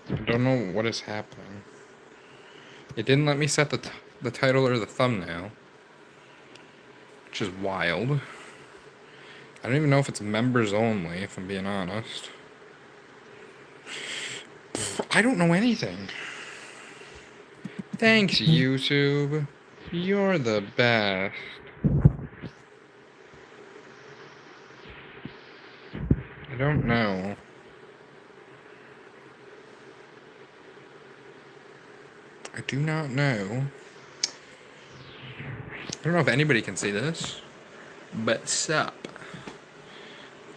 I don't know what is happening. It didn't let me set the title or the thumbnail, which is wild. I don't even know if it's members only, if I'm being honest. I don't know anything. Thanks, YouTube. You're the best. I don't know. I do not know. I don't know if anybody can see this, but sup.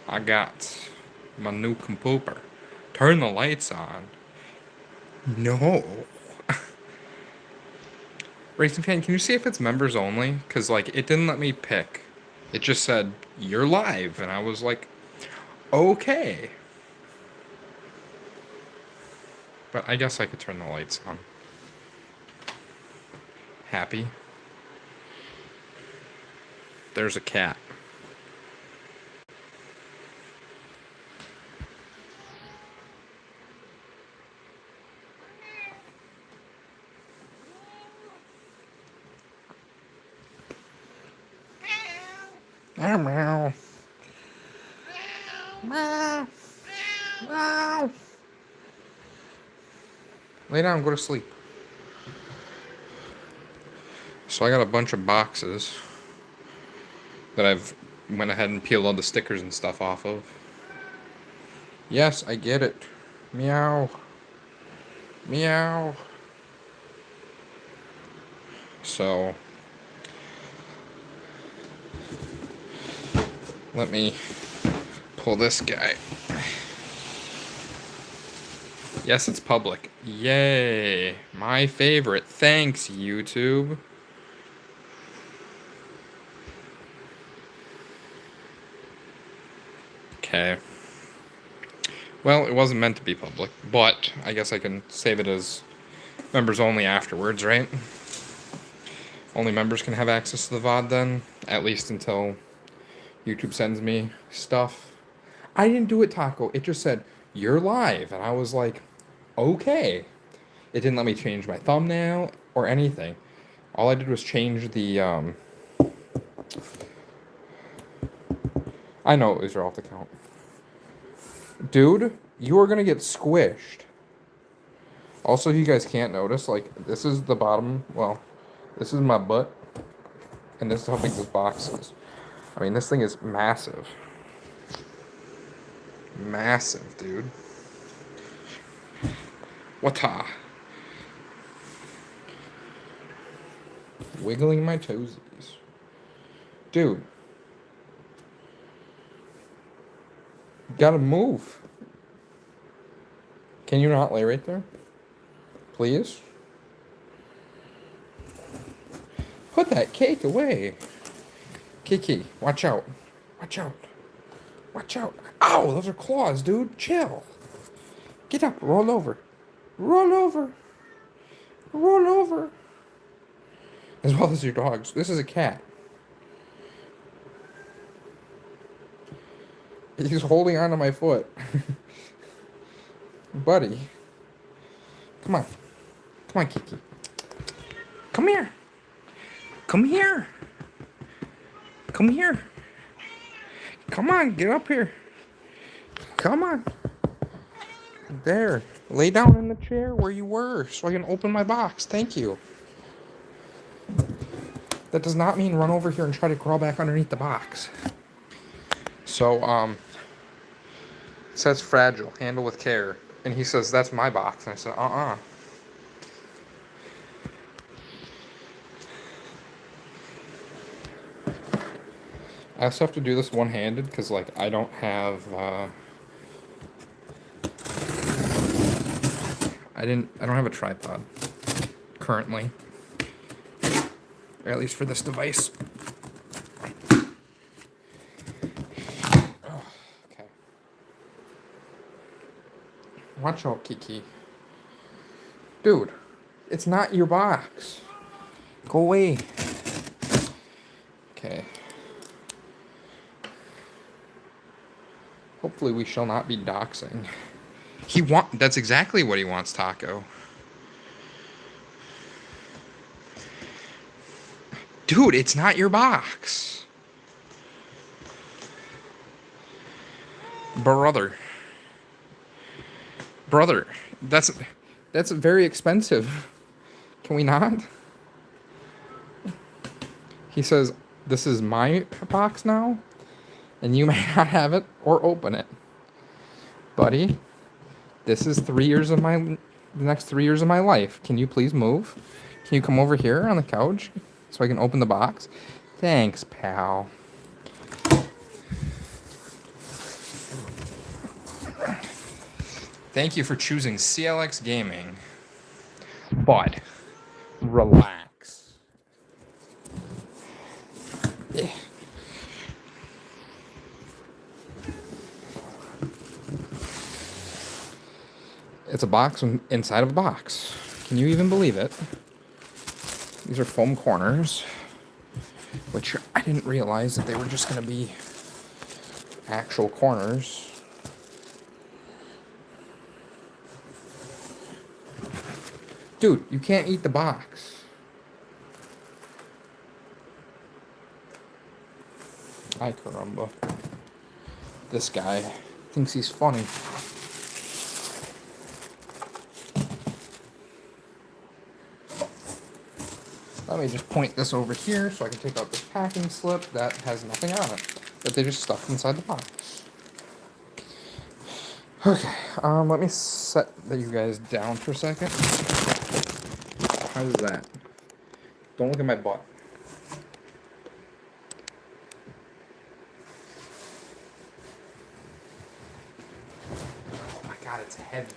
I got my new computer. Turn the lights on. No. Racing Fan, can you see if it's members only? Because, like, it didn't let me pick. It just said, you're live. And I was like, okay. But I guess I could turn the lights on. Happy. There's a cat. Meow, meow. Meow. Meow. Lay down, go to sleep. So I got a bunch of boxes that I've went ahead and peeled all the stickers and stuff off of. Yes, I get it. Meow. Meow. So let me pull this guy. Yes, it's public. Yay. My favorite. Thanks, YouTube. Okay. Well, it wasn't meant to be public, but I guess I can save it as members only afterwards, right? Only members can have access to the VOD then, at least until YouTube sends me stuff. I didn't do it, Taco. It just said, you're live. And I was like, okay. It didn't let me change my thumbnail or anything. All I did was change the, I know it was your alt account. Dude, you are gonna get squished. Also, you guys can't notice, like, this is the bottom, well, this is my butt, and this is how big this box is. I mean, this thing is massive. Massive, dude. What-a? Wiggling my toesies. Dude. You gotta move. Can you not lay right there? Please? Put that cake away. Kiki, watch out. Watch out. Watch out. Ow, those are claws, dude. Chill. Get up. Roll over. Roll over. Roll over. As well as your dogs. This is a cat. He's holding onto my foot. Buddy. Come on. Come on, Kiki. Come here. Come here. Come here. Come on, get up here. Come on. There. Lay down in the chair where you were so I can open my box. Thank you. That does not mean run over here and try to crawl back underneath the box. So, it says fragile, handle with care. And he says, that's my box. And I said, I also have to do this one-handed because, like, I don't have, I don't have a tripod currently. Or at least for this device. Oh, okay. Watch out, Kiki. Dude, it's not your box. Go away. Okay. Hopefully we shall not be doxing. That's exactly what he wants, Taco. Dude, it's not your box. Brother. Brother, that's very expensive. Can we not? He says, this is my box now, and you may not have it or open it. Buddy, this is the next 3 years of my life. Can you please move? Can you come over here on the couch so I can open the box? Thanks, pal. Thank you for choosing CLX Gaming. But, relax. It's a box inside of a box. Can you even believe it? These are foam corners, which I didn't realize that they were just going to be actual corners. Dude, you can't eat the box. Ay caramba. This guy thinks he's funny. Let me just point this over here so I can take out this packing slip that has nothing on it, that they just stuffed inside the box. Okay, let me set you guys down for a second. How's that? Don't look at my butt. Oh my god, it's heavy.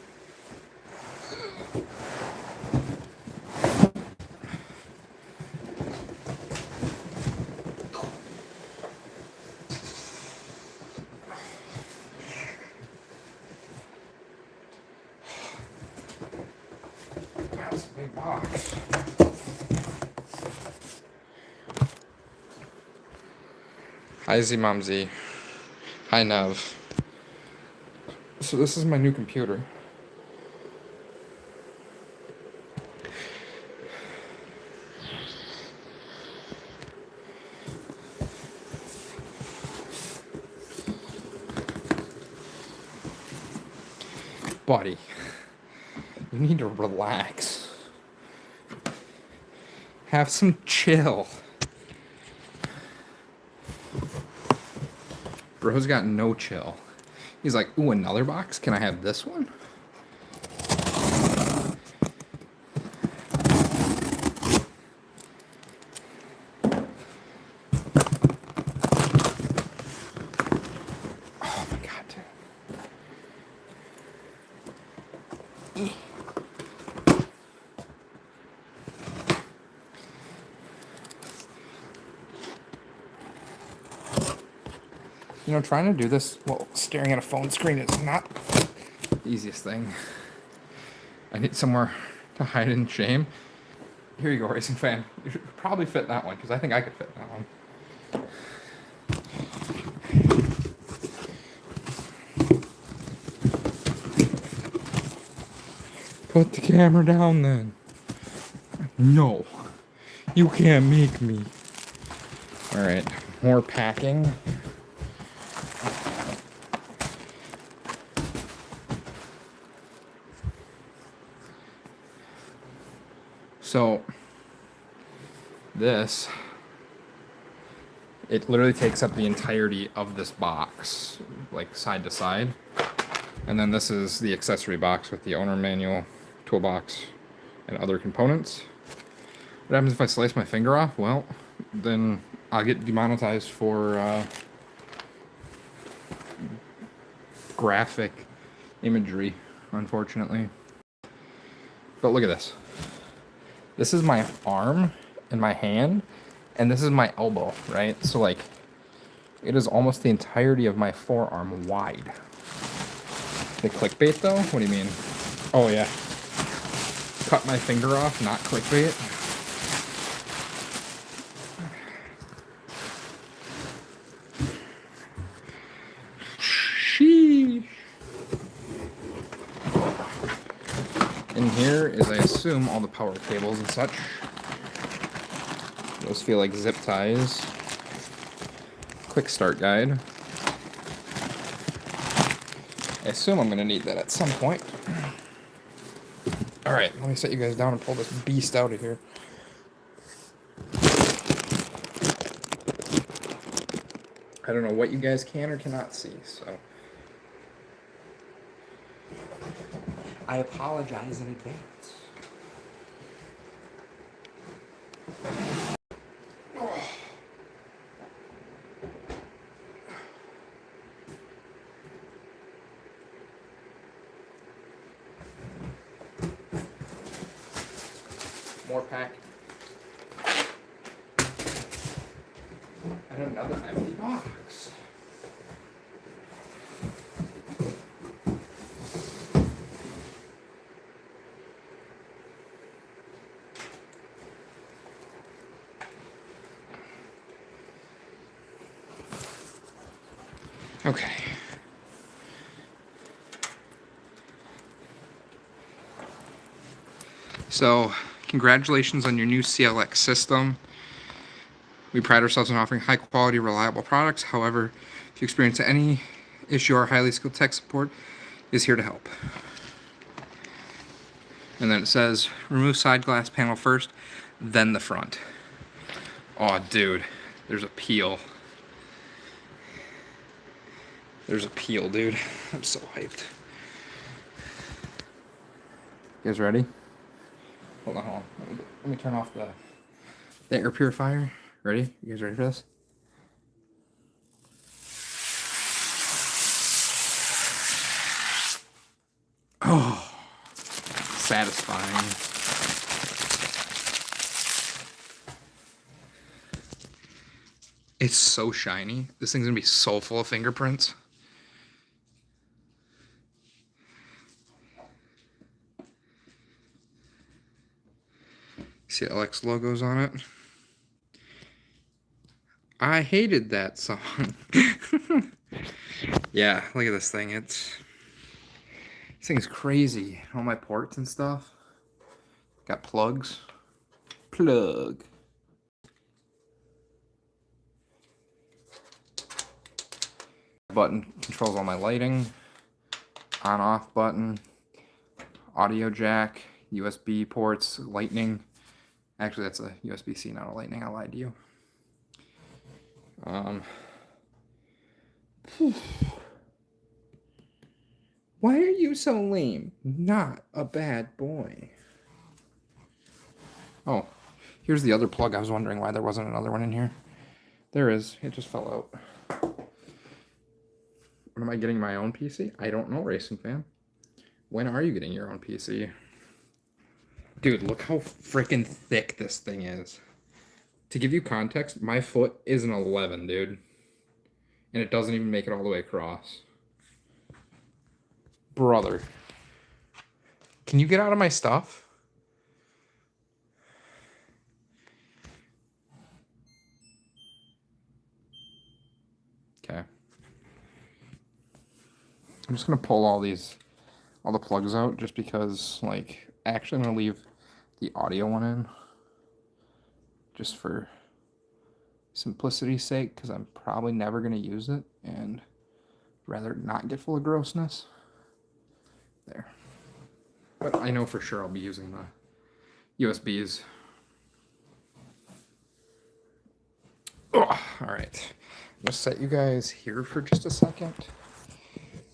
That's a big box. Hi Z Mom Z. Hi Nev. So this is my new computer. Buddy, you need to relax. Have some chill. Bro's got no chill. He's like, ooh, another box? Can I have this one? Oh my god, dude. You know, trying to do this while staring at a phone screen is not the easiest thing. I need somewhere to hide in shame. Here you go, Racing Fan. You should probably fit that one, because I think I could fit that one. Put the camera down then. No. You can't make me. Alright, more packing. So, this, it literally takes up the entirety of this box, like side to side. And then this is the accessory box with the owner manual, toolbox, and other components. What happens if I slice my finger off? Well, then I'll get demonetized for graphic imagery, unfortunately. But look at this. This is my arm and my hand, and this is my elbow, right? So, like, it is almost the entirety of my forearm wide. The clickbait, though? What do you mean? Oh, yeah. Cut my finger off, not clickbait. Sheesh. In here is, I assume, all the power cables and such. Those feel like zip ties. Quick start guide. I assume I'm going to need that at some point. Alright, let me set you guys down and pull this beast out of here. I don't know what you guys can or cannot see, so I apologize in advance. More pack. And another empty box. Okay. So, congratulations on your new CLX system. We pride ourselves on offering high quality, reliable products. However, if you experience any issue, our highly skilled tech support is here to help. And then it says, remove side glass panel first, then the front. Oh, dude, there's a peel. There's a peel, dude. I'm so hyped. You guys ready? Hold on. Let me turn off the air purifier. Ready? You guys ready for this? Oh, satisfying. It's so shiny. This thing's gonna be so full of fingerprints. CLX logos on it. I hated that song. Yeah, look at this thing. This thing's crazy. All my ports and stuff. Got plugs. Plug. Button controls all my lighting. On off button. Audio jack. USB ports. Lightning. Actually, that's a USB-C, not a lightning. I lied to you. Why are you so lame? Not a bad boy. Oh, here's the other plug. I was wondering why there wasn't another one in here. There is. It just fell out. When am I getting my own PC? I don't know, Racing Fan. When are you getting your own PC? Dude, look how freaking thick this thing is. To give you context, my foot is an 11, dude. And it doesn't even make it all the way across. Brother. Can you get out of my stuff? Okay. I'm just going to pull all the plugs out just because, like, actually I'm going to leave the audio one in. Just for simplicity's sake, because I'm probably never going to use it and rather not get full of grossness. There. But I know for sure I'll be using the USBs. Oh, all right. I'm going to set you guys here for just a second.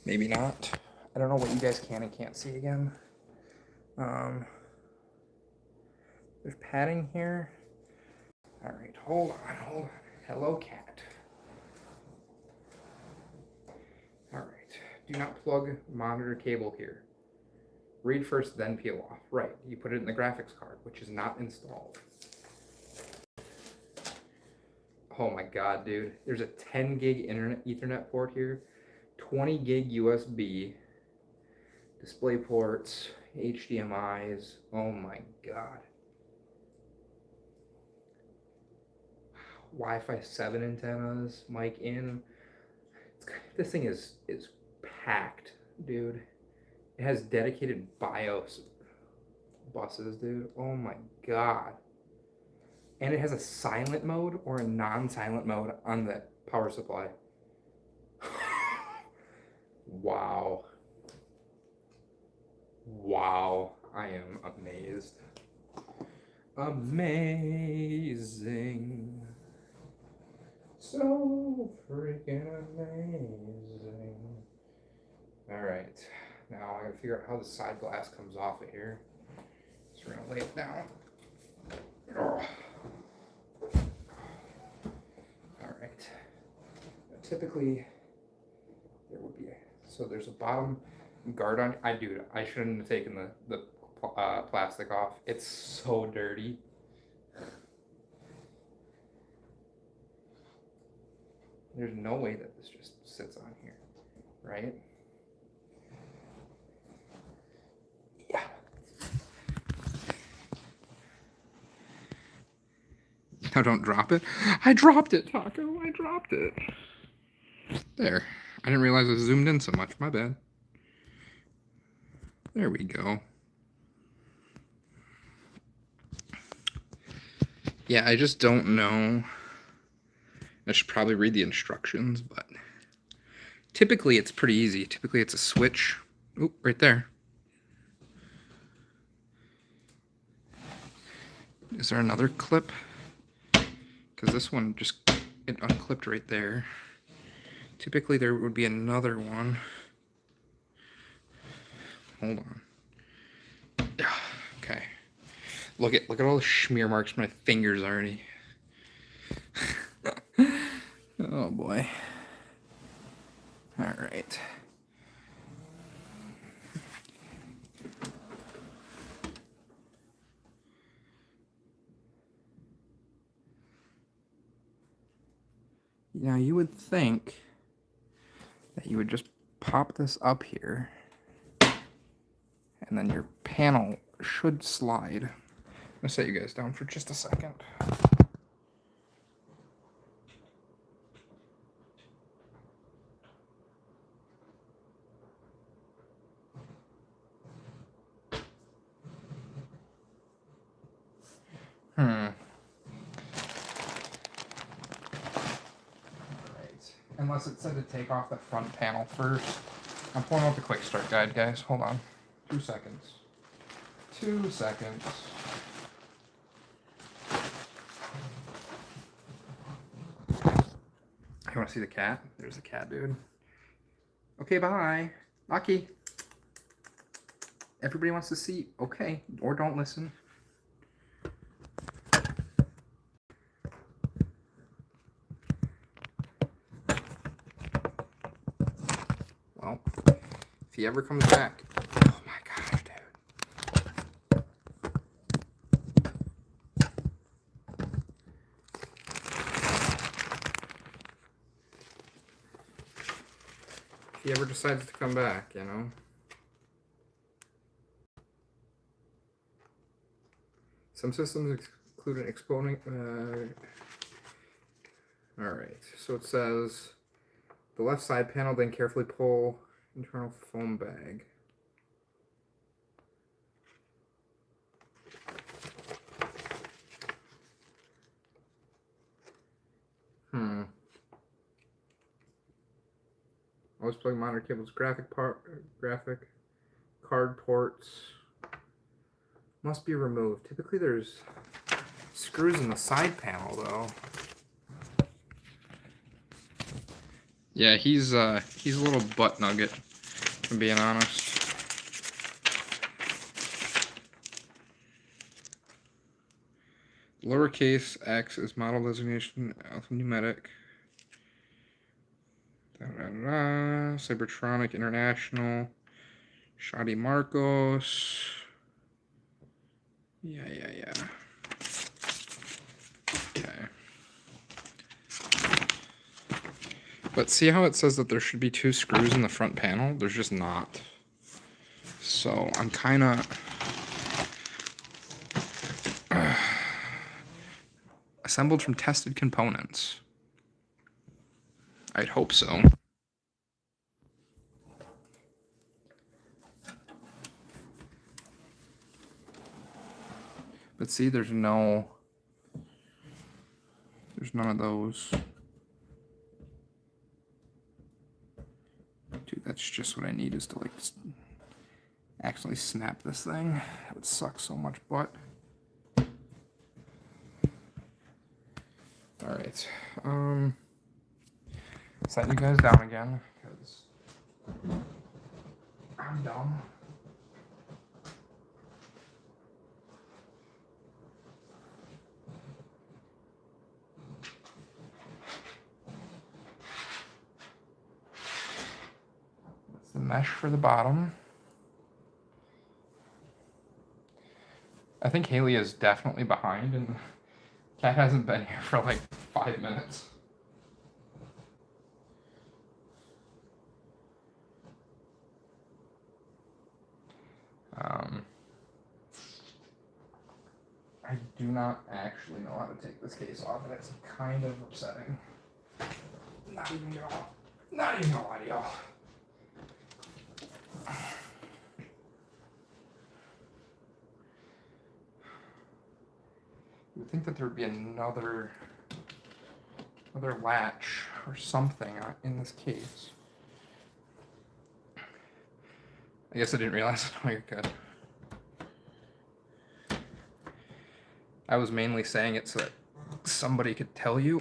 Maybe not. I don't know what you guys can and can't see again. There's padding here. All right, hold on. Hello, cat. All right. Do not plug monitor cable here. Read first, then peel off. Right, you put it in the graphics card, which is not installed. Oh my god, dude. There's a 10 gig Ethernet port here, 20 gig USB, display ports, HDMIs. Oh my god. Wi-Fi 7 antennas, mic in. This thing is packed, dude. It has dedicated BIOS. buses, dude. Oh my god. And it has a silent mode or a non-silent mode on the power supply. Wow. Wow. I am amazed. Amazing. So freaking amazing. Alright. Now I gotta figure out how the side glass comes off of here. So we're gonna lay it down. Oh. Alright. Typically, there would be so there's a bottom guard on. I shouldn't have taken the plastic off. It's so dirty. There's no way that this just sits on here, right? Yeah. Now don't drop it. I dropped it, Taco. I dropped it. There. I didn't realize it zoomed in so much. My bad. There we go. Yeah, I just don't know. I should probably read the instructions, but typically it's pretty easy. Typically it's a switch. Oop, right there. Is there another clip? Because this one just, it unclipped right there. Typically there would be another one. Hold on. Okay. Look at all the smear marks on my fingers already. Oh boy. All right. Now you would think that you would just pop this up here and then your panel should slide. I'm gonna set you guys down for just a second. Alright. Unless it said to take off the front panel first. I'm pulling out the quick start guide, guys. Hold on. 2 seconds. 2 seconds. You want to see the cat? There's the cat, dude. Okay, bye. Lucky. Everybody wants to see. Okay, or don't listen. Well, if he ever comes back. Oh my gosh, dude. If he ever decides to come back, you know. Some systems include an exponent. Alright, so it says the left side panel, then carefully pull internal foam bag. Always plug monitor cables, graphic card ports must be removed. Typically there's screws in the side panel though. Yeah, he's a little butt nugget, if I'm being honest. Lowercase x is model designation, alphanumeric. Cybertronic International. Shadi Marcos. Yeah. Okay. But see how it says that there should be 2 screws in the front panel? There's just not. So I'm kind of... assembled from tested components. I'd hope so. But see, there's none of those. Dude, that's just what I need, is to like actually snap this thing. That would suck so much butt. All right, set you guys down again because I'm dumb. That's the mesh for the bottom. I think Haley is definitely behind, and Cat hasn't been here for like 5 minutes. I do not actually know how to take this case off, and it's kind of upsetting. Not even gonna lie to y'all. You would think that there would be another latch or something in this case. I guess I didn't realize. Oh, you're good. I was mainly saying it so that somebody could tell you.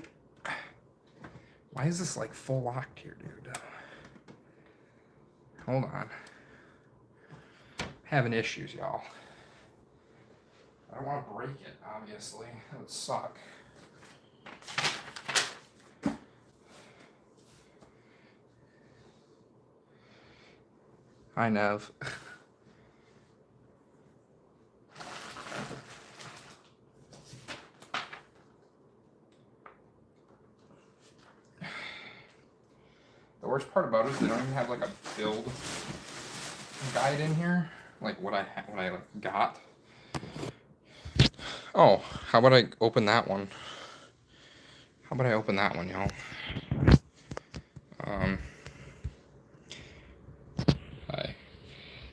Why is this like full locked here, dude? Hold on. Having issues, y'all. I don't want to break it, obviously. That would suck. Hi, Nev. The worst part about it is they don't even have like a build guide in here, like what I like got. Oh, how about I open that one? How about I open that one, y'all?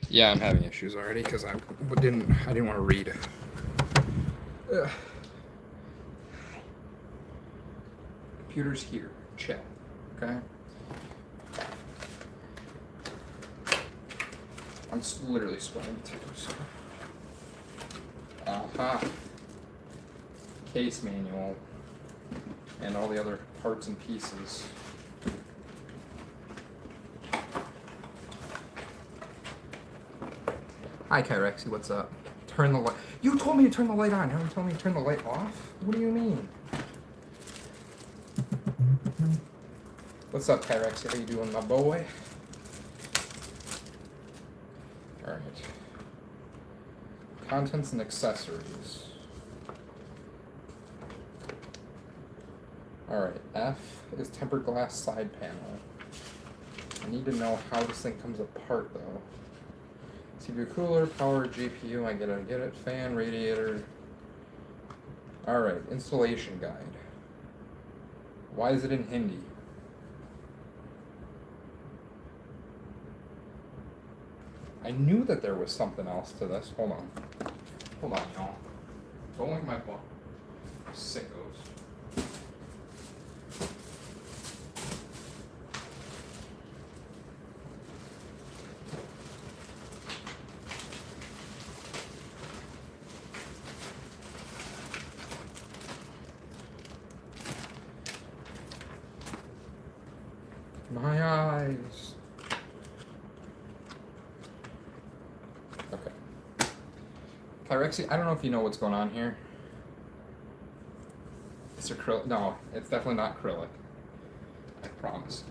Yeah, I'm having issues already because I didn't want to read. Ugh. Computer's here. Check. Okay. I'm literally sweating too. So. Aha. Case manual and all the other parts and pieces. Hi, Kyrexy, what's up? Turn the light. You told me to turn the light on. Now you told me to turn the light off? What do you mean? What's up, Kyrexy? How you doing, my boy? Alright. Contents and accessories. Alright, F is tempered glass side panel. I need to know how this thing comes apart, though. CPU cooler, power, GPU, I get it. Fan, radiator. Alright, installation guide. Why is it in Hindi? I knew that there was something else to this. Hold on, y'all. Don't look at my book. Sickos. My eyes. Okay. Kyrexy, I don't know if you know what's going on here. It's acrylic. No, it's definitely not acrylic. I promise.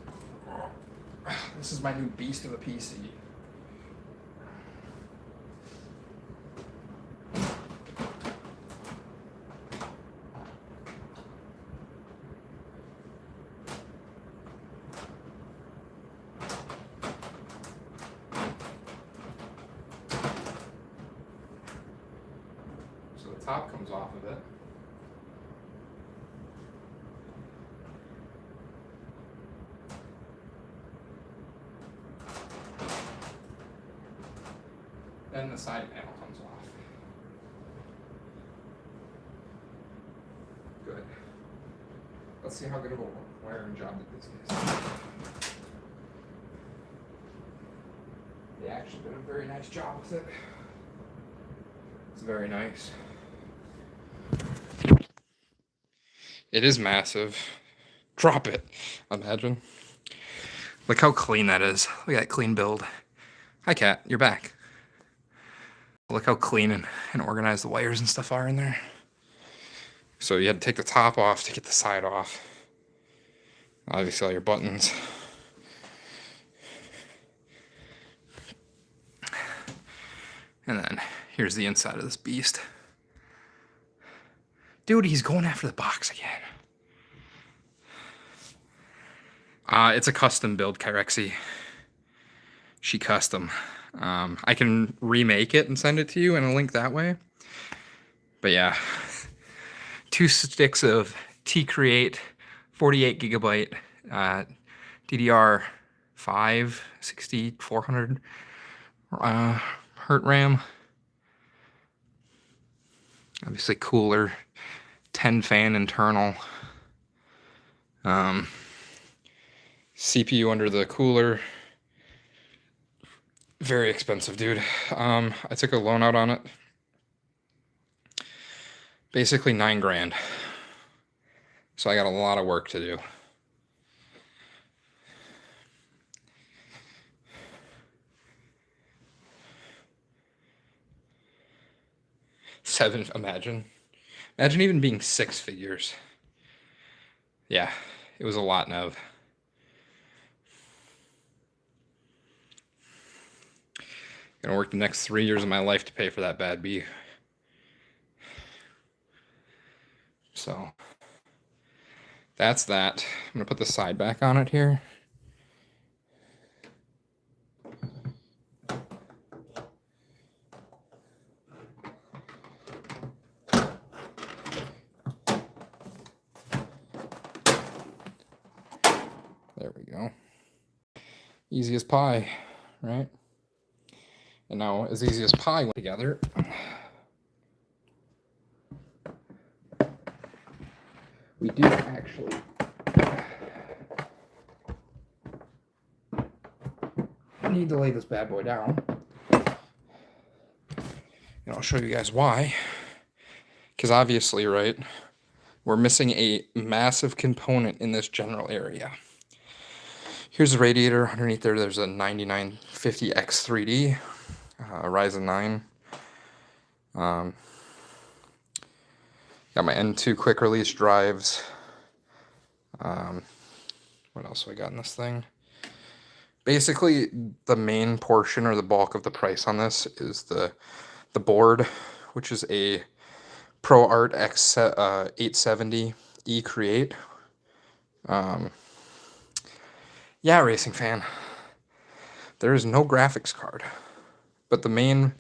This is my new beast of a PC. So the top comes off of it. Then the side panel comes off. Good. Let's see how good of a wiring job that this is. They actually did a very nice job with it. It's very nice. It is massive. Drop it. Imagine. Look how clean that is. Look at that clean build. Hi, Cat. You're back. Look how clean and organized the wires and stuff are in there. So you had to take the top off to get the side off. Obviously all your buttons. And then here's the inside of this beast. Dude, he's going after the box again. It's a custom build, Kyrexy. She custom. I can remake it and send it to you in a link that way. But yeah, 2 sticks of T-Create 48 gigabyte DDR5 6400 Hz RAM. Obviously cooler, 10 fan internal. CPU under the cooler. Very expensive, dude. I took a loan out on it. Basically $9 grand. So I got a lot of work to do. Imagine even being 6 figures. Yeah, it was a lot, Nev. Gonna work the next 3 years of my life to pay for that bad B. So that's that. I'm gonna put the side back on it here. There we go. Easy as pie, right? And now, as easy as pie went together, we do actually need to lay this bad boy down. And I'll show you guys why. Because obviously, right, we're missing a massive component in this general area. Here's the radiator. Underneath there, there's a 9950X3D, Ryzen 9. Got my N2 quick release drives. What else do I got in this thing? Basically, the main portion or the bulk of the price on this is the board, which is a ProArt X 870 E-Create. Yeah, racing fan. There is no graphics card, but the main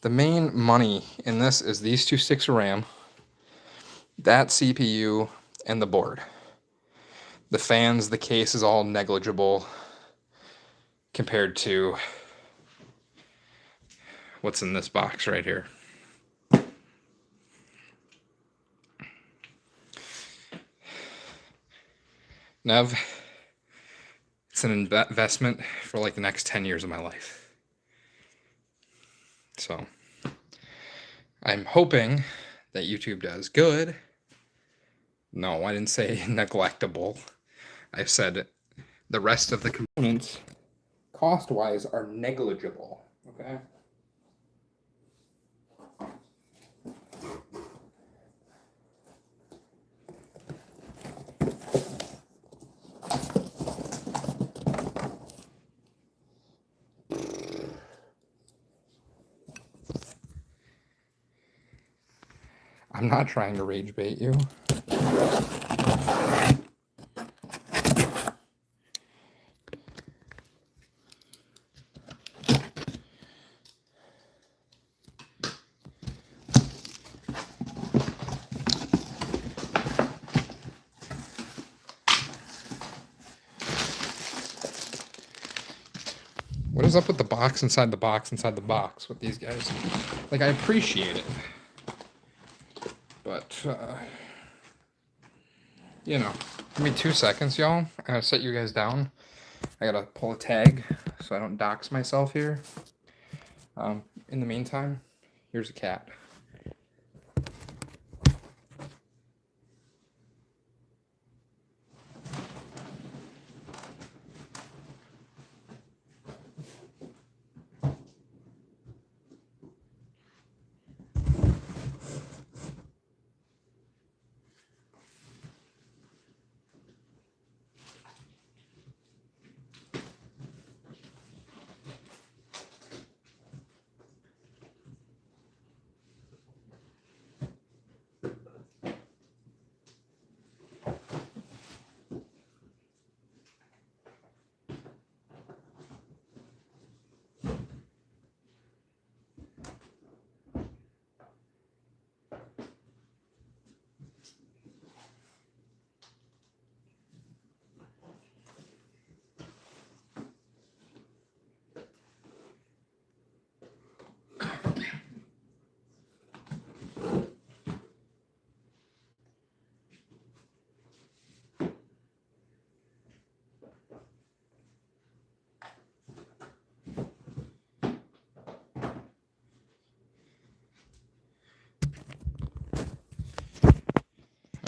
money in this is these 2 sticks of RAM, that CPU, and the board. The fans, the case is all negligible compared to what's in this box right here. Nev, it's an investment for like the next 10 years of my life. So I'm hoping that YouTube does good. No, I didn't say neglectable. I said the rest of the components, cost-wise, are negligible. Okay? I'm not trying to rage bait you. What is up with the box inside the box inside the box with these guys? Like, I appreciate it. But, you know, give me 2 seconds, y'all. I gotta set you guys down. I gotta pull a tag so I don't dox myself here. In the meantime, here's a cat.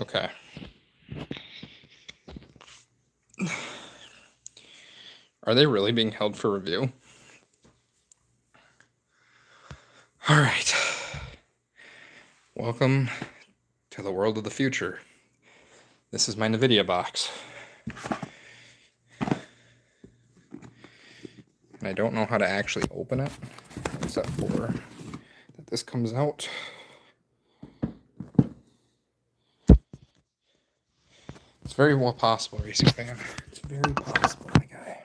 Okay. Are they really being held for review? All right. Welcome to the world of the future. This is my NVIDIA box. And I don't know how to actually open it, except for that this comes out. It's very well possible, Racing Fan. It's very possible, my guy.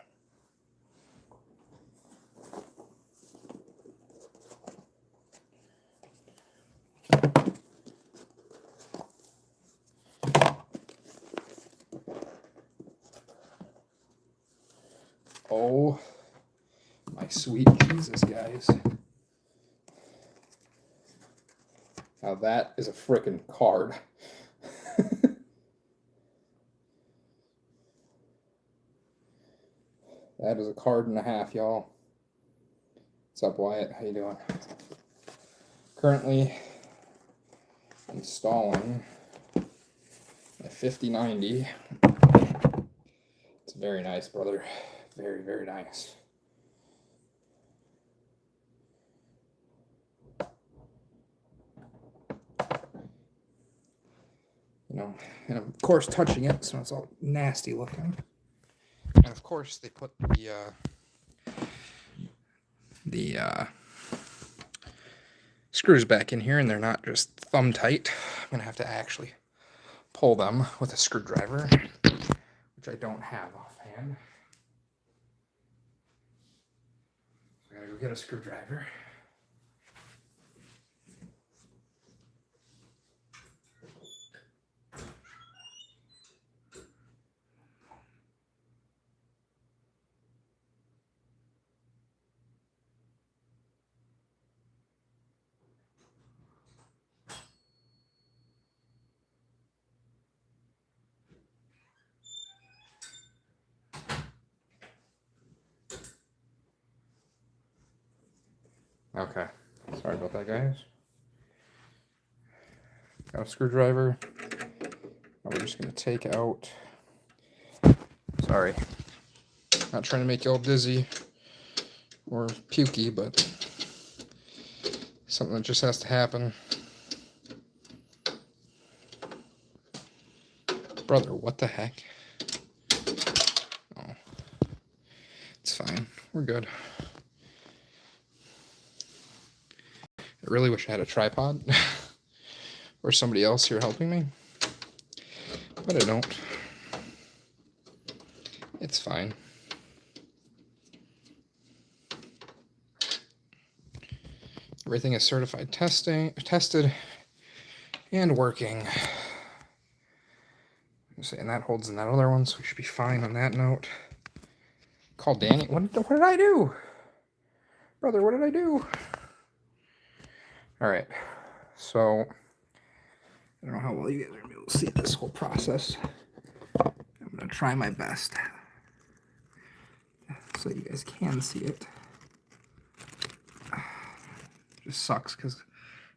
Oh, my sweet Jesus, guys. Now that is a frickin' card. That is a card and a half, y'all. What's up, Wyatt? How you doing? Currently installing a 5090. It's very nice, brother. Very, very nice. You know, and of course touching it, so it's all nasty looking. And of course they put the screws back in here, and they're not just thumb tight. I'm gonna have to actually pull them with a screwdriver, which I don't have offhand. So I gotta go get a screwdriver. Okay, sorry about that, guys. Got a screwdriver. Now we're just gonna take out. Sorry, not trying to make you all dizzy or pukey, but something that just has to happen. Brother, what the heck? Oh, it's fine. We're good. I really wish I had a tripod or somebody else here helping me, but I don't. It's fine. Everything is certified tested, and working. And that holds in that other one, so we should be fine on that note. Call Danny. What did I do? Brother, what did I do? Alright, so I don't know how well you guys are going to be able to see this whole process. try my best so you guys can see it. Just sucks because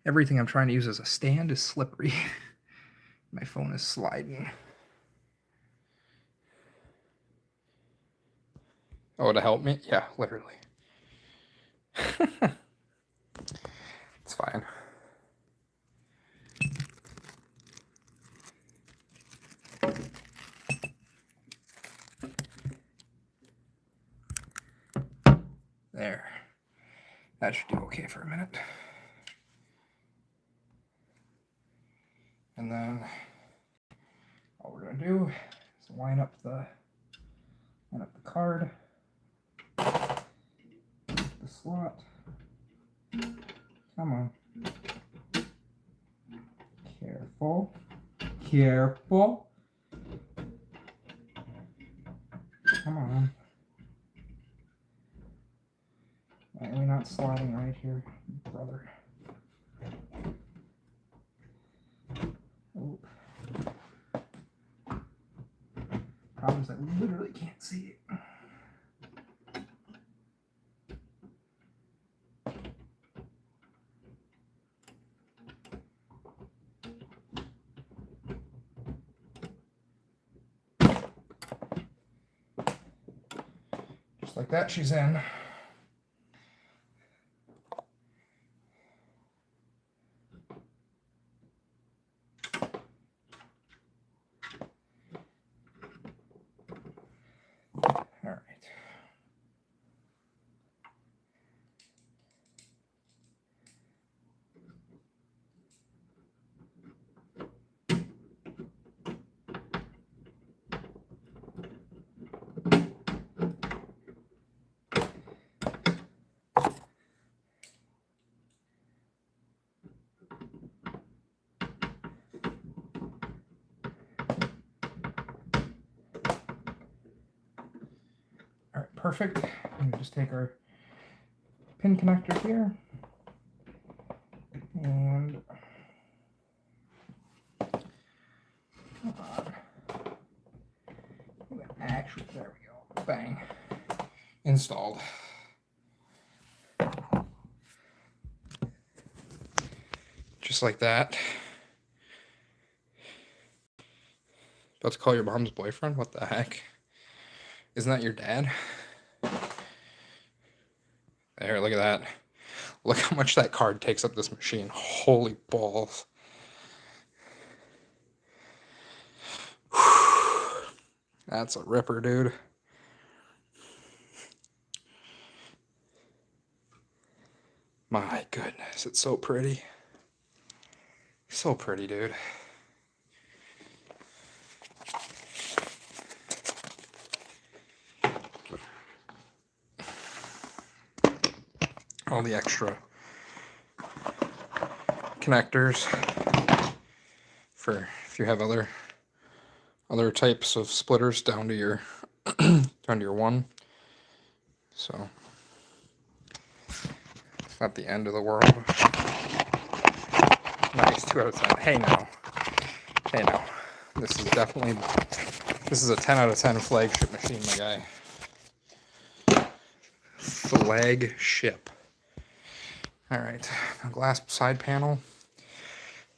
everything I'm trying to use as a stand is slippery. My phone is sliding. Oh, to help me? Yeah, literally. It's fine. There. That should do okay for a minute. And then all we're going to do is line up the card, the slot. Come on. Careful. Careful. Come on. Why are we not slotting right here, brother? Oh. Problem is I literally can't see it. Just like that, she's in. All right, perfect. And just take our pin connector here and come on. Actually, there we go. Bang. Installed. Just like that. About to call your mom's boyfriend? What the heck? Isn't that your dad? There, look at that. Look how much that card takes up this machine. Holy balls. That's a ripper, dude. My goodness, it's so pretty. So pretty, dude. All the extra connectors for if you have other types of splitters down to your one. So it's not the end of the world. Nice, 2 out of 10. Hey now. Hey now. This is a 10 out of 10 flagship machine, my guy. Flagship. All right, now glass side panel.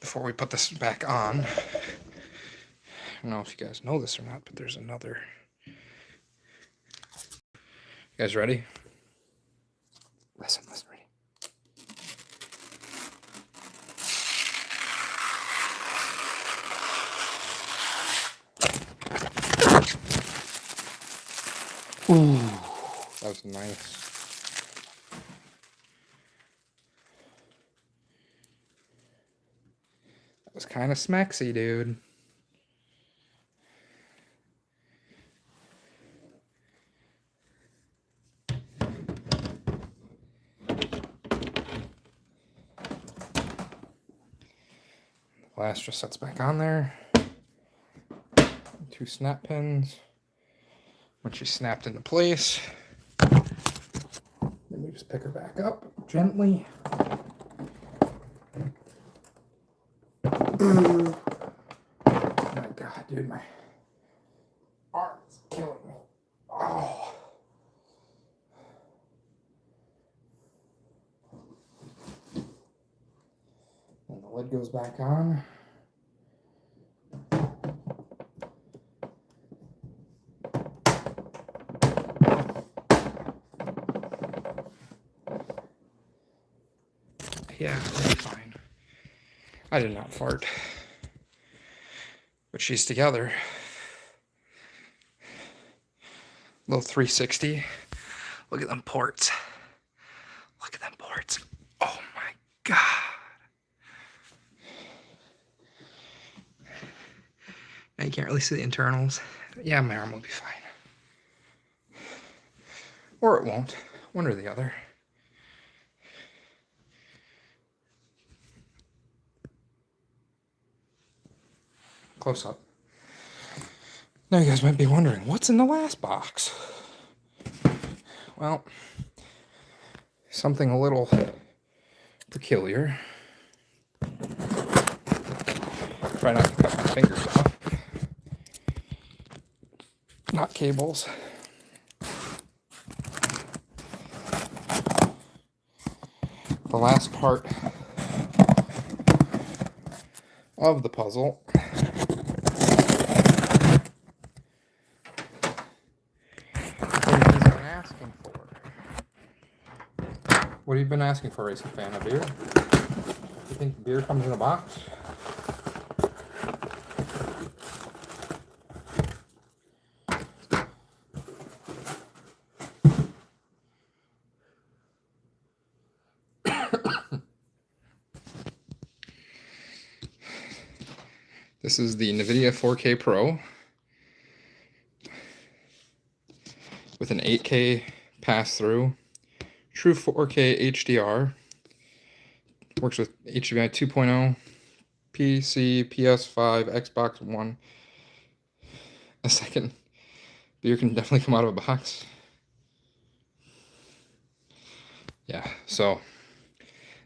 Before we put this back on, I don't know if you guys know this or not, but there's another. You guys ready? Listen, ready. Ooh, that was nice. That was kind of smexy, dude. Glass just sets back on there. 2 snap pins. Once she's snapped into place, then we just pick her back up gently. Oh my God, dude, my arm lid goes back on. Yeah, it'll be fine. I did not fart. But she's together. Little 360. Look at them ports. Look at them ports. Oh my God. Now you can't really see the internals. Yeah, my arm will be fine. Or it won't. One or the other. Close up. Now you guys might be wondering, what's in the last box? Well, something a little peculiar. Try not to cut my fingers off. Not cables. The last part of the puzzle. What have you been asking for? What have you been asking for, Racing Fan? A beer? You think the beer comes in a box? This is the NVIDIA 4K Pro with an 8K pass-through, true 4K HDR, works with HDMI 2.0, PC, PS5, Xbox One. A second beer can definitely come out of a box. Yeah, so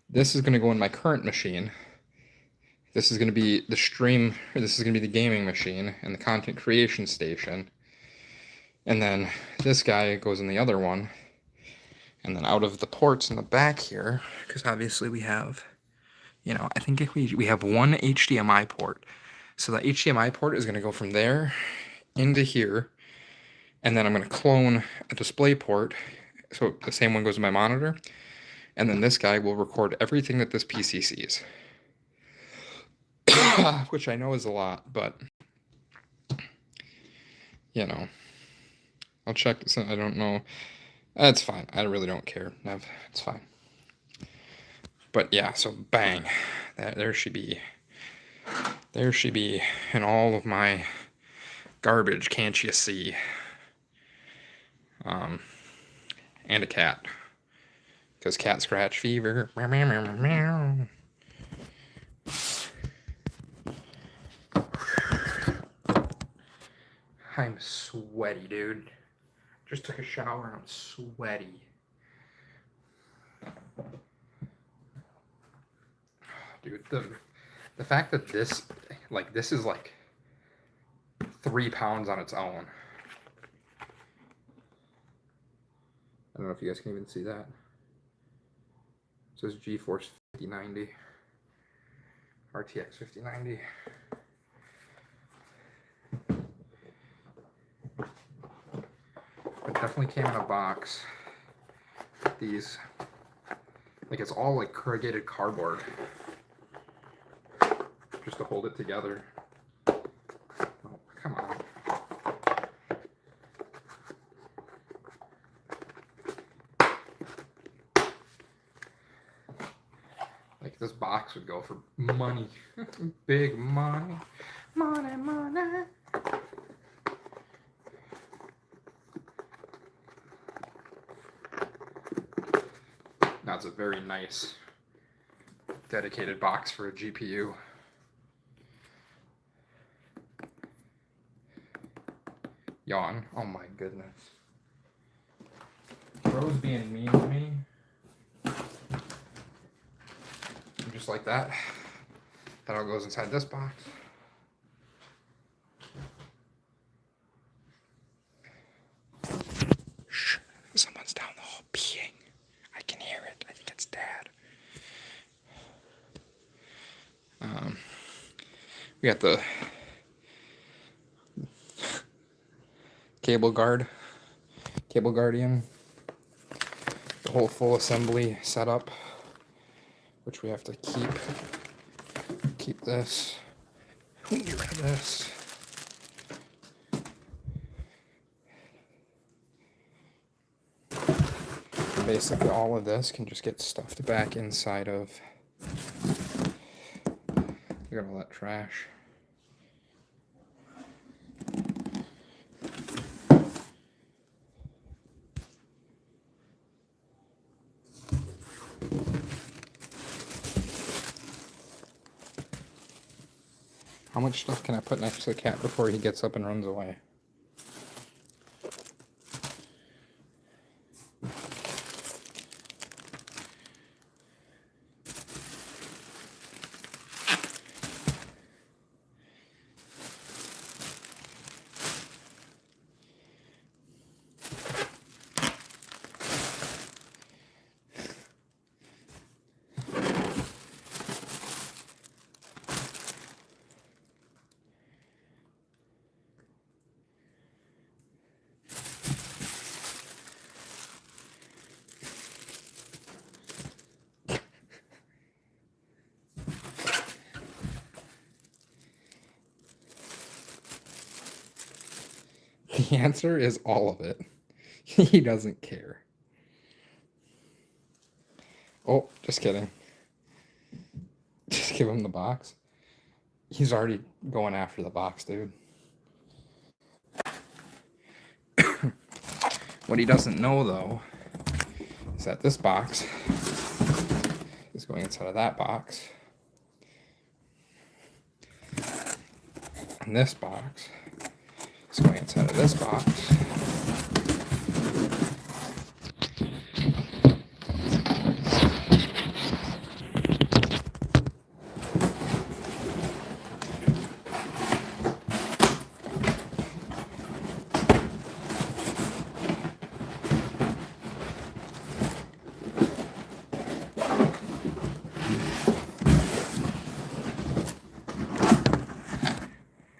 this is going to go in my current machine. This is going to be the stream, or this is going to be the gaming machine and the content creation station. And then this guy goes in the other one. And then out of the ports in the back here, because obviously we have, I think if we have one HDMI port. So the HDMI port is going to go from there into here. And then I'm going to clone a display port. So the same one goes to my monitor. And then this guy will record everything that this PC sees. Which I know is a lot, but, I'll check this. I don't know. That's fine. I really don't care. It's fine. But yeah, so bang. There she be. There she be in all of my garbage, can't you see? And a cat. Because cat scratch fever. I'm sweaty, dude. Just took a shower and I'm sweaty. Dude, the fact that this is like 3 pounds on its own. I don't know if you guys can even see that. It says GeForce 5090. RTX 5090. It definitely came in a box. These, it's all like corrugated cardboard. Just to hold it together. Oh, come on. This box would go for money. Big money. Money, money. That's a very nice dedicated box for a GPU. Yawn. Oh my goodness. Rose being mean to me. Just like that. That all goes inside this box. Shh. Someone's down the hall peeing. I can hear it. I think it's Dad. We got the cable guardian, the whole full assembly setup, which we have to keep this. Get rid of this. And basically, all of this can just get stuffed back inside of. Look at all that trash. How much stuff can I put next to the cat before he gets up and runs away? The answer is all of it. He doesn't care. Oh, just kidding. Just give him the box. He's already going after the box, dude. What he doesn't know, though, is that this box is going inside of that box. And this box is going inside of this box.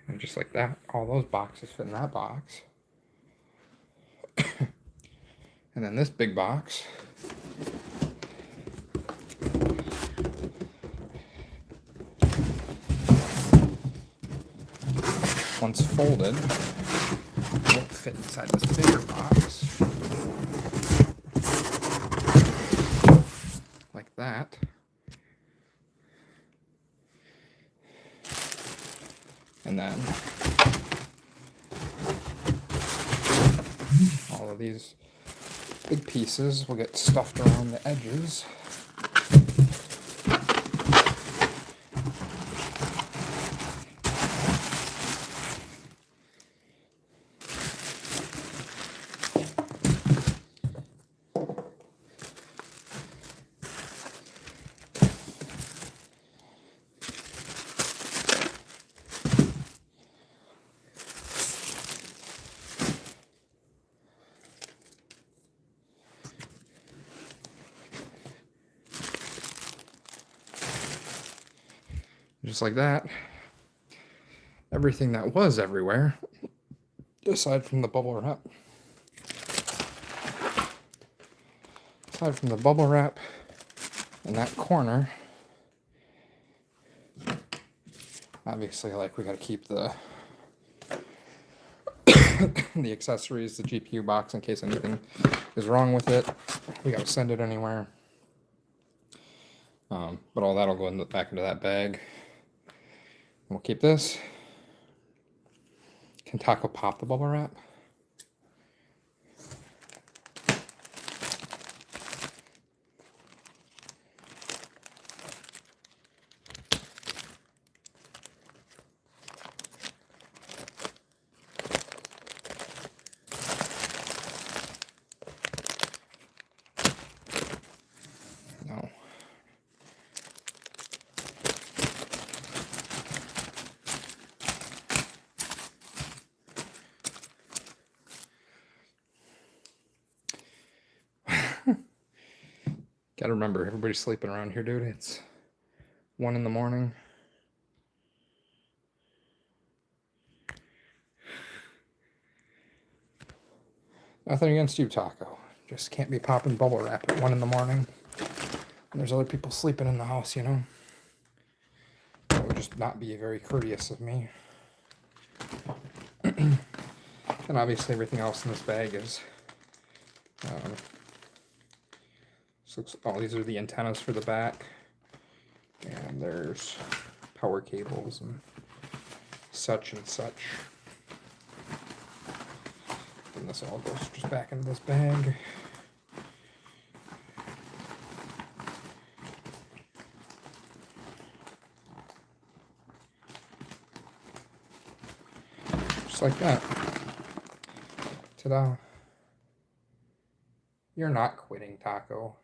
And just like that, all those boxes fit in that box. And then this big box once folded won't fit inside this bigger box. Like that. And then all of these big pieces will get stuffed around the edges. Just like that. Everything that was everywhere, aside from the bubble wrap. Aside from the bubble wrap in that corner, obviously, like, we gotta keep the the accessories, the GPU box, in case anything is wrong with it. We gotta send it anywhere. But all that'll go back into that bag. We'll keep this. Can Taco pop the bubble wrap? No. Gotta remember, everybody's sleeping around here, dude. It's 1 in the morning. Nothing against you, Taco. Just can't be popping bubble wrap at 1 in the morning. And there's other people sleeping in the house, you know? That would just not be very courteous of me. And obviously everything else in this bag is... these are the antennas for the back. And there's power cables and such and such. And this all goes just back into this bag. Just like that. Ta-da. You're not quitting, Taco.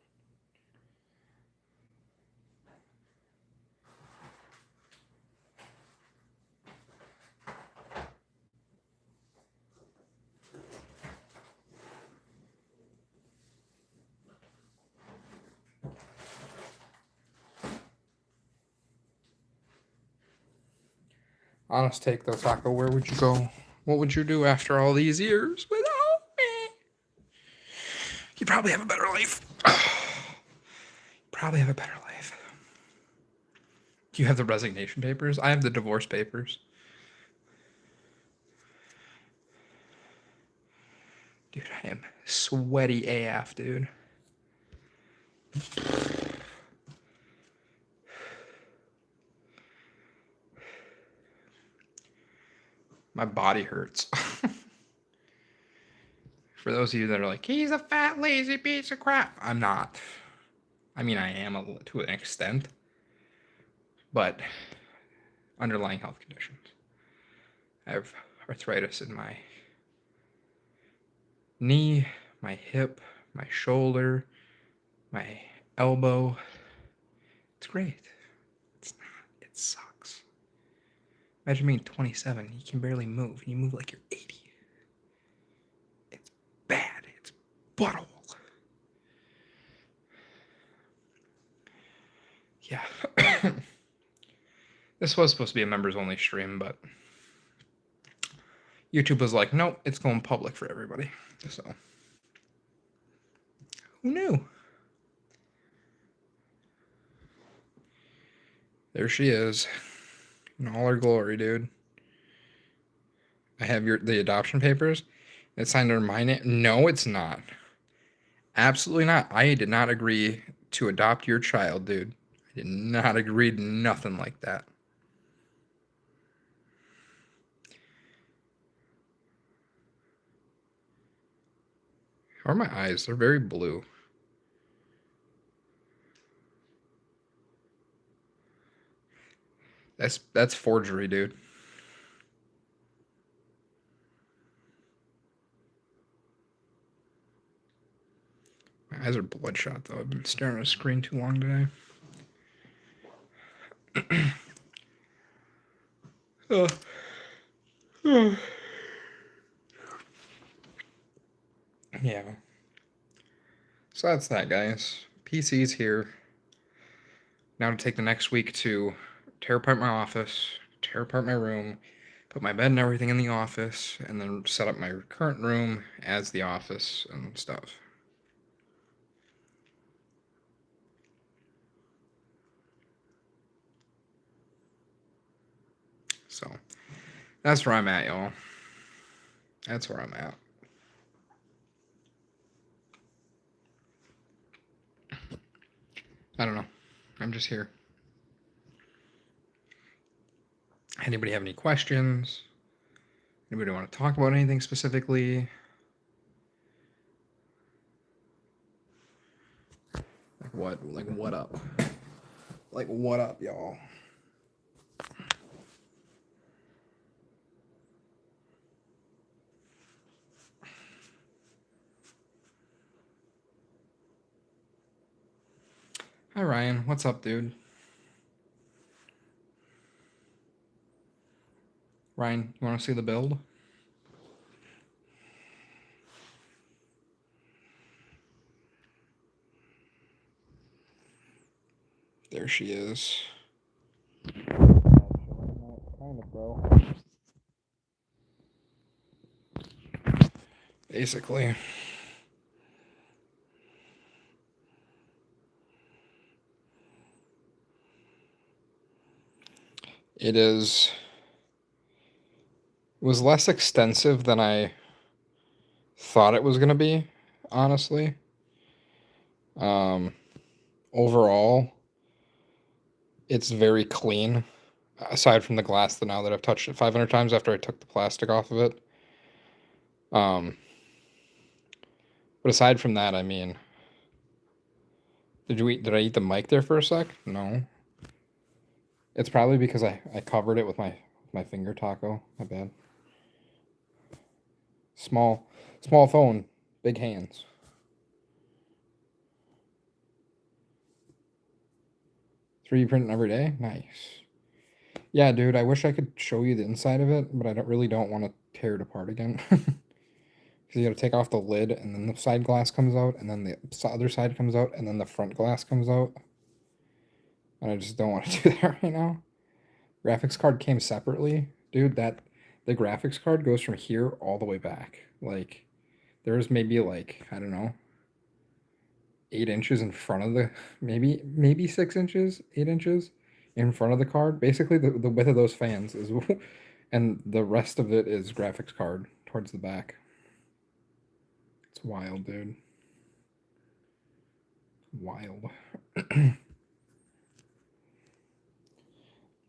Honest take though, Taco, where would you go? What would you do after all these years without me? You'd probably have a better life. Probably have a better life. Do you have the resignation papers? I have the divorce papers. Dude, I am sweaty AF, dude. My body hurts. For those of you that are like, he's a fat, lazy piece of crap. I'm not. I mean, I am to an extent. But underlying health conditions. I have arthritis in my knee, my hip, my shoulder, my elbow. It's great. It's not. It sucks. Imagine being 27. You can barely move. You move like you're 80. It's bad. It's butthole. Yeah. This was supposed to be a members only stream, but YouTube was like, nope, it's going public for everybody. So, who knew? There she is, in all her glory, dude. I have the adoption papers. It's signed under my name. No, it's not. Absolutely not. I did not agree to adopt your child, dude. I did not agree to nothing like that. How are my eyes? They're very blue. That's forgery, dude. My eyes are bloodshot, though. I've been staring at a screen too long today. Yeah. So that's that, guys. PC's here. Now to take the next week to tear apart my office, tear apart my room, put my bed and everything in the office, and then set up my current room as the office and stuff. So, that's where I'm at, y'all. That's where I'm at. I don't know. I'm just here. Anybody have any questions? Anybody want to talk about anything specifically? Like what? Like what up? Like what up, y'all? Hi, Ryan. What's up, dude? Ryan, you want to see the build? There she is. Kind of, bro. basically. It was less extensive than I thought it was going to be, honestly. Overall, it's very clean, aside from the glass that now that I've touched it 500 times after I took the plastic off of it. But aside from that, I mean, did I eat the mic there for a sec? No. It's probably because I covered it with my finger taco. My bad. Small phone, big hands. 3D printing every day? Nice. Yeah, dude, I wish I could show you the inside of it, but I really don't want to tear it apart again. Because you gotta take off the lid, and then the side glass comes out, and then the other side comes out, and then the front glass comes out. And I just don't want to do that right now. Graphics card came separately. Dude, the graphics card goes from here all the way back. Like, there's maybe like, I don't know, 8 inches in front of the, maybe 6 inches, 8 inches in front of the card. Basically, the width of those fans is, and the rest of it is graphics card towards the back. It's wild, dude. Wild.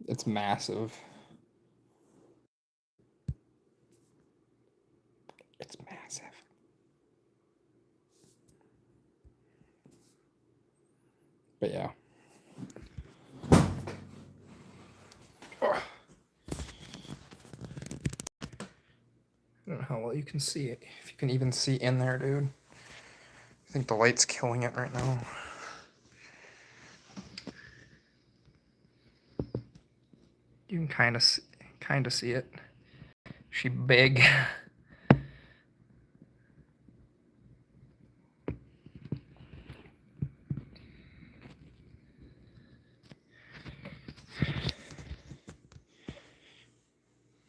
It's massive. It's massive. But yeah. I don't know how well you can see it. If you can even see in there, dude. I think the light's killing it right now. You can kind of see it. She big.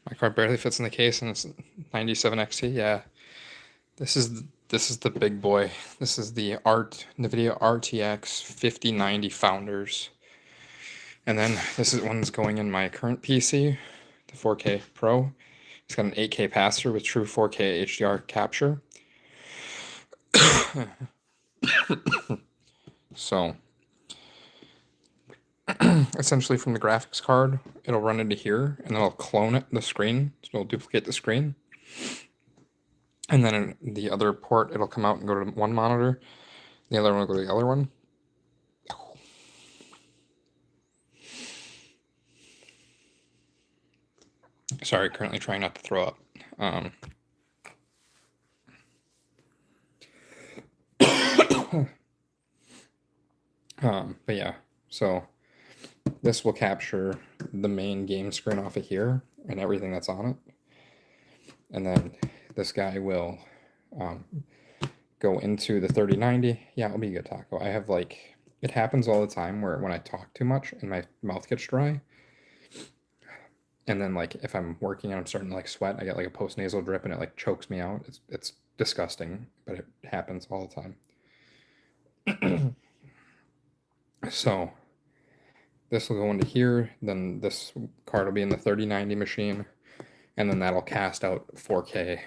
My card barely fits in the case, and it's 97 XT. Yeah, this is the big boy. This is the NVIDIA RTX 5090 Founders, and then this is one's going in my current PC, the 4K Pro. It's got an 8K pass-through with true 4K HDR capture. So, essentially from the graphics card, it'll run into here, and it'll clone the screen, so it'll duplicate the screen. And then in the other port, it'll come out and go to one monitor, the other one will go to the other one. Sorry, currently trying not to throw up. But yeah, so this will capture the main game screen off of here and everything that's on it. And then this guy will go into the 3090. Yeah, it'll be good, Taco. I have like, it happens all the time where when I talk too much and my mouth gets dry. And then like if I'm working and I'm starting to like sweat, I get like a post-nasal drip and it like chokes me out. It's disgusting, but it happens all the time. So this will go into here, then this card will be in the 3090 machine, and then that'll cast out 4K.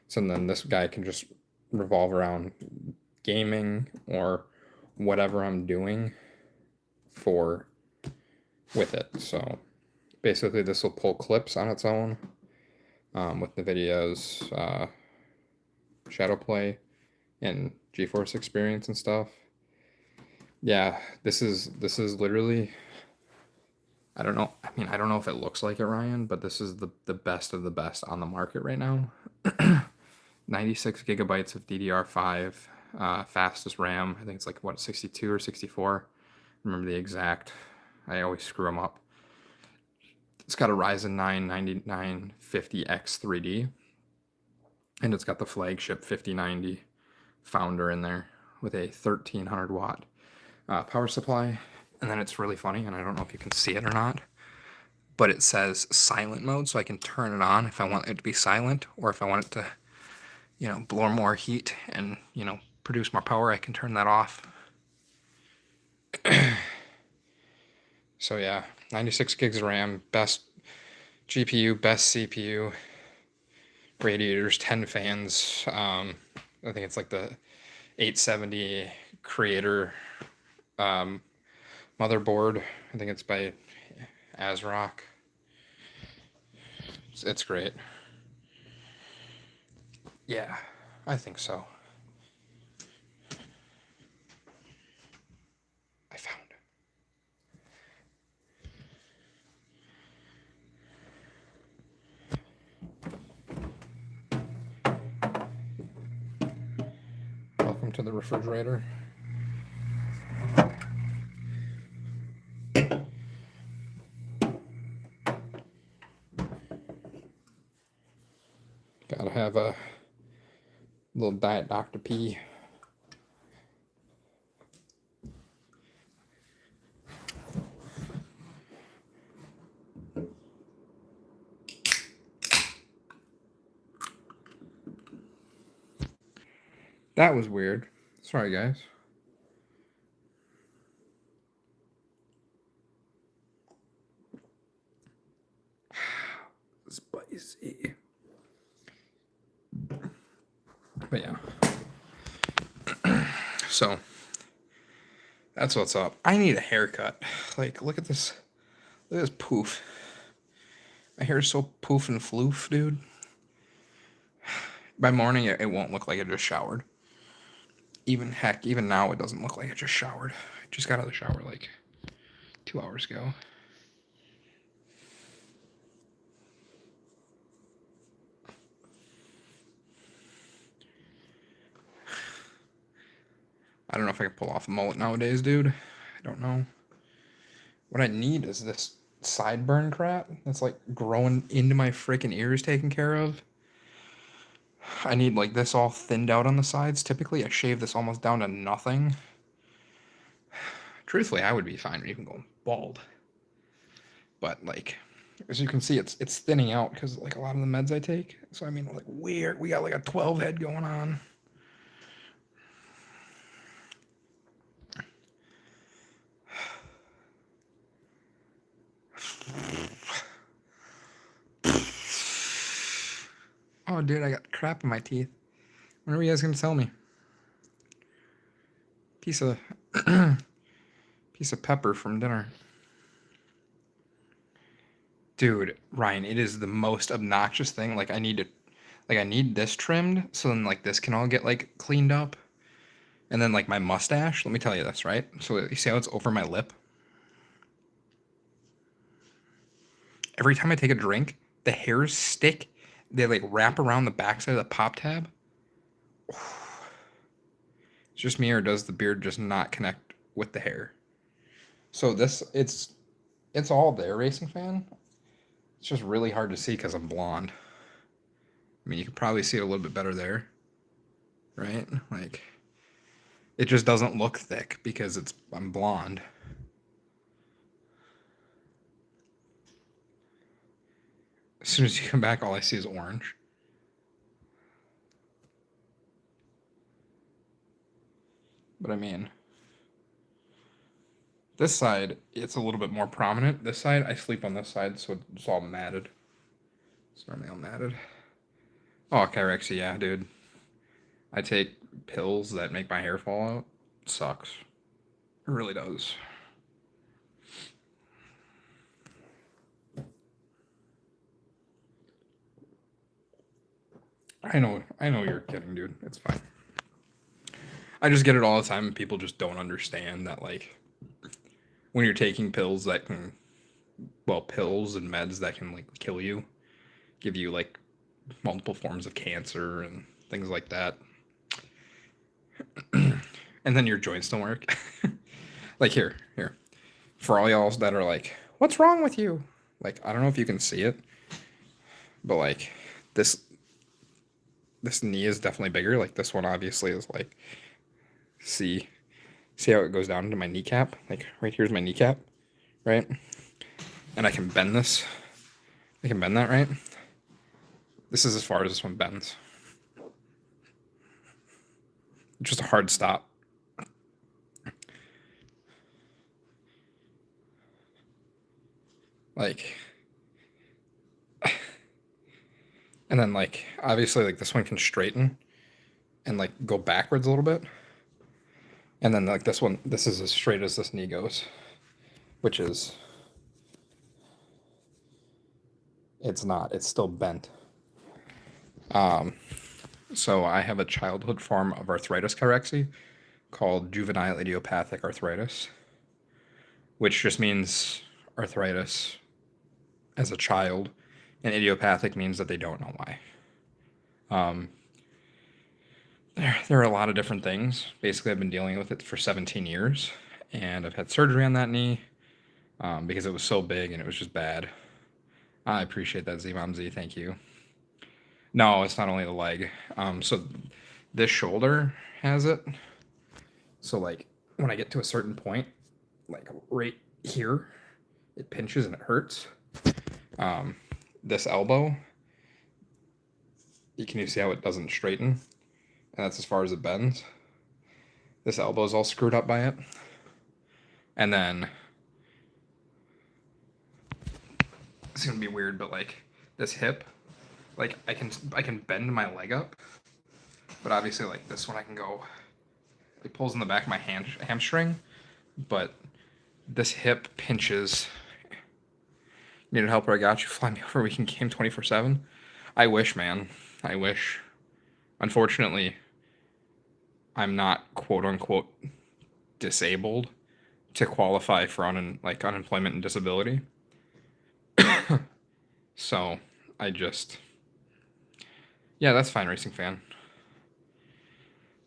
So then this guy can just revolve around gaming or whatever I'm doing with it. So basically this will pull clips on its own with NVIDIA's Shadow Play and GeForce Experience and stuff. Yeah, this is literally, I don't know. I mean, I don't know if it looks like it, Ryan, but this is the best of the best on the market right now. 96 gigabytes of DDR5, fastest RAM. I think it's like, what, 62 or 64? Remember the exact. I always screw them up. It's got a Ryzen 9 9950X 3D. And it's got the flagship 5090 Founder in there with a 1300 watt power supply. And then it's really funny, and I don't know if you can see it or not, but it says silent mode, so I can turn it on if I want it to be silent, or if I want it to you know, blow more heat and, you know, produce more power, I can turn that off. So yeah, 96 gigs of RAM, best GPU, best CPU, radiators, 10 fans. I think it's like the 870 Creator motherboard. I think it's by ASRock. It's great. Yeah, I think so. I found it. Welcome to the refrigerator. Gotta have a little Diet Dr. P. That was weird. Sorry, guys. Spicy. But yeah. So, that's what's up. I need a haircut. Like, look at this. Look at this poof. My hair is so poof and floof, dude. By morning, it won't look like I just showered. Even now, it doesn't look like I just showered. I just got out of the shower like 2 hours ago. I don't know if I can pull off a mullet nowadays, dude. I don't know. What I need is this sideburn crap that's like growing into my freaking ears taken care of. I need like this all thinned out on the sides. Typically, I shave this almost down to nothing. Truthfully, I would be fine even going bald. But like, as you can see, it's thinning out because like a lot of the meds I take. So I mean, like weird. We got like a 12 head going on. Oh, dude, I got crap in my teeth. When are you guys gonna tell me? Piece of pepper from dinner. Dude, Ryan, it is the most obnoxious thing. Like I need this trimmed so then like this can all get like cleaned up. And then like my mustache, let me tell you this, right? So you see how it's over my lip? Every time I take a drink, the hairs stick. They like wrap around the backside of the pop tab. It's just me, or does the beard just not connect with the hair? So it's all there, Racing Fan. It's just really hard to see because I'm blonde. I mean, you can probably see it a little bit better there, right? Like, it just doesn't look thick because I'm blonde. As soon as you come back, all I see is orange. But I mean, this side, it's a little bit more prominent. This side, I sleep on this side, so it's all matted. It's normally all matted. Oh, Kyrexia, yeah, dude. I take pills that make my hair fall out. It sucks. It really does. I know you're kidding, dude. It's fine. I just get it all the time, and people just don't understand that, like, when you're taking pills that can, well, pills and meds that can, like, kill you, give you, like, multiple forms of cancer and things like that. And then your joints don't work. Like, here. For all y'all that are like, what's wrong with you? Like, I don't know if you can see it, but, like, this knee is definitely bigger. Like, this one obviously is, like, see how it goes down into my kneecap? Like, right here's my kneecap, right? And I can bend this. I can bend that, right? This is as far as this one bends. Just a hard stop. Like, and then like obviously like this one can straighten and like go backwards a little bit. And then like this one, this is as straight as this knee goes, which is, it's not, it's still bent. So I have a childhood form of arthritis chirexia called juvenile idiopathic arthritis, which just means arthritis as a child, and idiopathic means that they don't know why. There are a lot of different things. Basically, I've been dealing with it for 17 years, and I've had surgery on that knee because it was so big and it was just bad. I appreciate that, Z-Mom-Z. Thank you. No, it's not only the leg. So this shoulder has it. So, like, when I get to a certain point, like right here, it pinches and it hurts. This elbow, you see how it doesn't straighten? And that's as far as it bends. This elbow is all screwed up by it. And then, it's gonna be weird, but like this hip, like I can bend my leg up, but obviously like this one I can go, it pulls in the back of my hamstring, but this hip pinches. Needed help where I got you. Fly me over. We can game 24/7. I wish, man. I wish. Unfortunately, I'm not quote unquote disabled to qualify for unemployment and disability. So I just, yeah, that's fine, racing fan.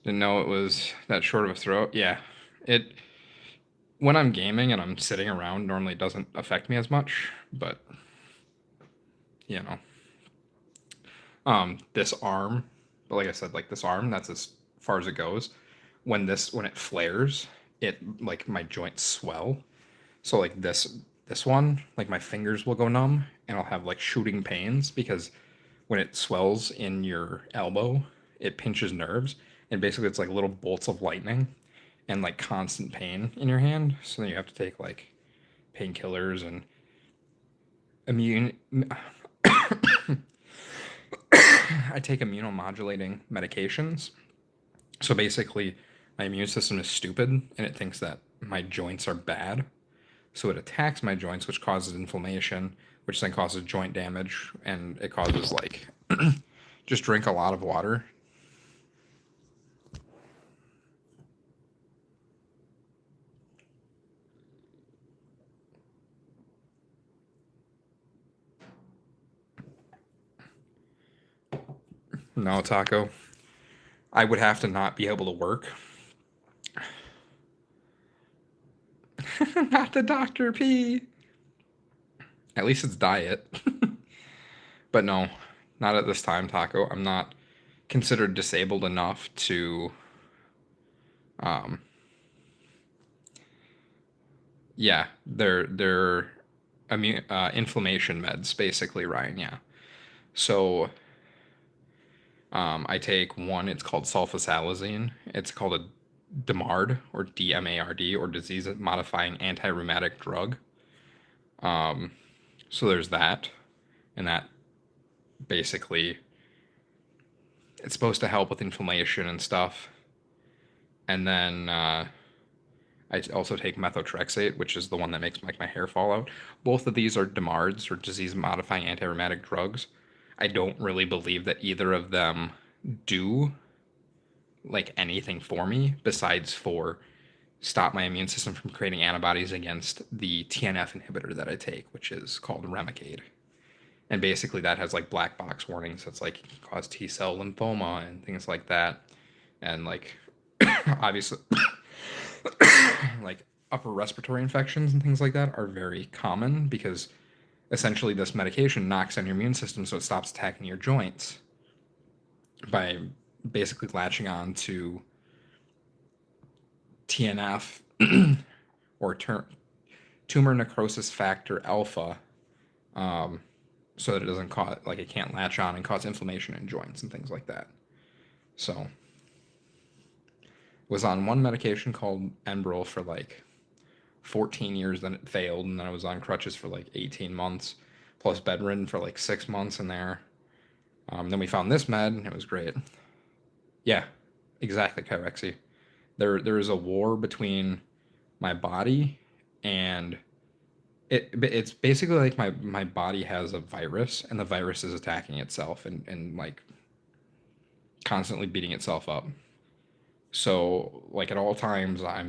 Didn't know it was that short of a throat. Yeah, it. When I'm gaming and I'm sitting around, normally it doesn't affect me as much, but you know. This arm, but like I said, like this arm, that's as far as it goes. When it flares, it like my joints swell. So like this one, like my fingers will go numb and I'll have like shooting pains because when it swells in your elbow, it pinches nerves and basically it's like little bolts of lightning and like constant pain in your hand. So then you have to take like painkillers and immune I take immunomodulating medications. So basically, my immune system is stupid and it thinks that my joints are bad. So it attacks my joints, which causes inflammation, which then causes joint damage, and it causes like just drink a lot of water. No, Taco. I would have to not be able to work. Not the Dr. P. At least it's diet. But no, not at this time, Taco. I'm not considered disabled enough to yeah, they're inflammation meds basically, Ryan. Yeah. So I take one. It's called sulfasalazine. It's called a DMARD or DMARD or disease modifying anti-rheumatic drug. So there's that, and that basically it's supposed to help with inflammation and stuff. And then I also take methotrexate, which is the one that makes like my hair fall out. Both of these are DMARDs or disease modifying anti-rheumatic drugs. I don't really believe that either of them do like anything for me besides for stop my immune system from creating antibodies against the TNF inhibitor that I take, which is called Remicade. And basically that has like black box warnings. That's like cause T cell lymphoma and things like that. And like obviously like upper respiratory infections and things like that are very common because essentially this medication knocks on your immune system so it stops attacking your joints by basically latching on to TNF or tumor necrosis factor alpha, so that it doesn't cause like it can't latch on and cause inflammation in joints and things like that. So was on one medication called Enbrel for like 14 years, then it failed, and then I was on crutches for like 18 months, plus bedridden for like 6 months in there. Then we found this med, and it was great. Yeah, exactly, Kyrexy. There is a war between my body and it's basically like my body has a virus, and the virus is attacking itself and like constantly beating itself up. So like at all times let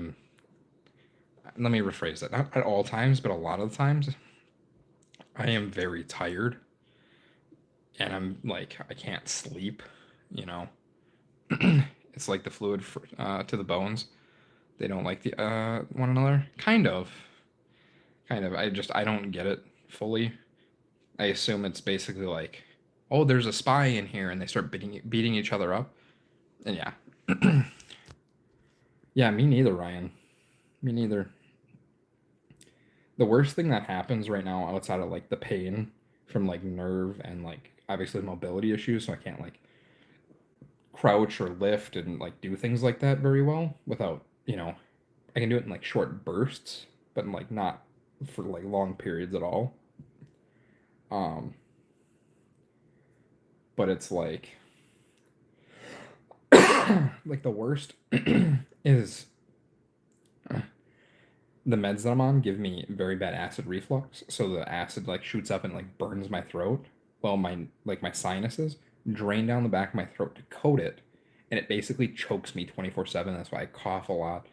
me rephrase that. Not at all times, but a lot of the times I am very tired and I'm like I can't sleep, you know. It's like the fluid to the bones. They don't like the one another. Kind of. Kind of. I don't get it fully. I assume it's basically like, oh, there's a spy in here, and they start beating each other up. And yeah. Yeah, me neither, Ryan. Me neither. The worst thing that happens right now outside of like the pain from like nerve and like obviously mobility issues, so I can't like crouch or lift and like do things like that very well without, I can do it in like short bursts, but like not for like long periods at all. Um, but it's like like the worst is the meds that I'm on give me very bad acid reflux, so the acid like shoots up and like burns my throat. Well, my sinuses drain down the back of my throat to coat it, and it basically chokes me 24/7. That's why I cough a lot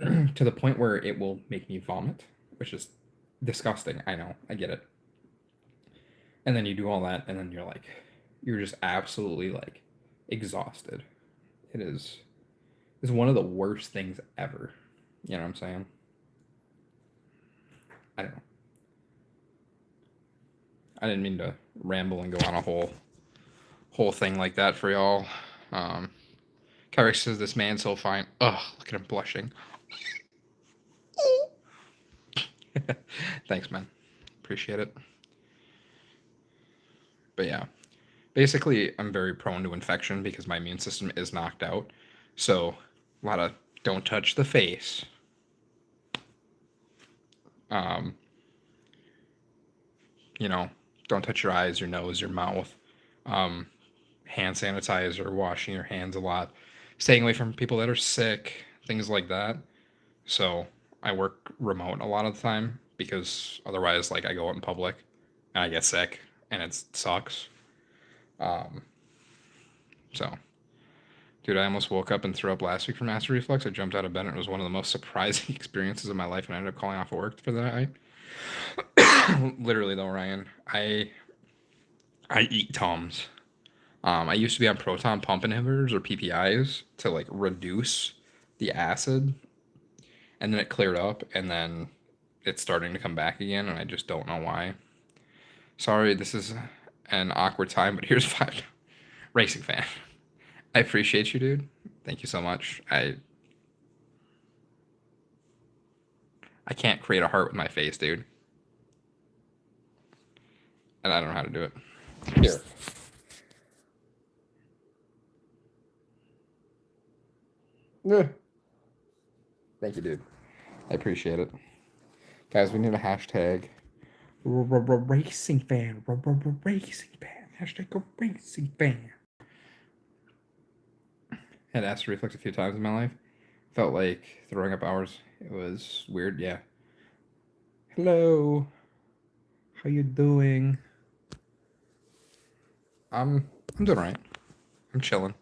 to the point where it will make me vomit, which is disgusting. I know, I get it. And then you do all that, and then you're just absolutely like exhausted. It is one of the worst things ever. You know what I'm saying? I don't know. I didn't mean to ramble and go on a whole thing like that for y'all. Kyrick says this man's so fine. Ugh, look at him blushing. Thanks, man. Appreciate it. But yeah, basically, I'm very prone to infection because my immune system is knocked out. So, a lot of don't touch the face. Um, don't touch your eyes, your nose, your mouth. Um, Hand sanitizer, washing your hands a lot, staying away from people that are sick, things like that. So I work remote a lot of the time because otherwise, like, I go out in public and I get sick and it sucks. Um, so, dude, I almost woke up and threw up last week from acid reflux. I jumped out of bed and it was one of the most surprising experiences of my life, and I ended up calling off work for the night. Literally though, Ryan, I eat Tums. I used to be on proton pump inhibitors or PPIs to like reduce the acid, and then it cleared up, and then it's starting to come back again, and I just don't know why. Sorry, this is an awkward time, but here's five. Racing fan. I appreciate you, dude. Thank you so much. I can't create a heart with my face, dude, and I don't know how to do it. Here. Yeah. Thank you, dude. I appreciate it. Guys, we need a hashtag. Racing fan. Racing fan. Hashtag racing fan. Had acid reflux a few times in my life. Felt like throwing up hours. It was weird, yeah. Hello. How you doing? I'm doing alright. I'm chilling.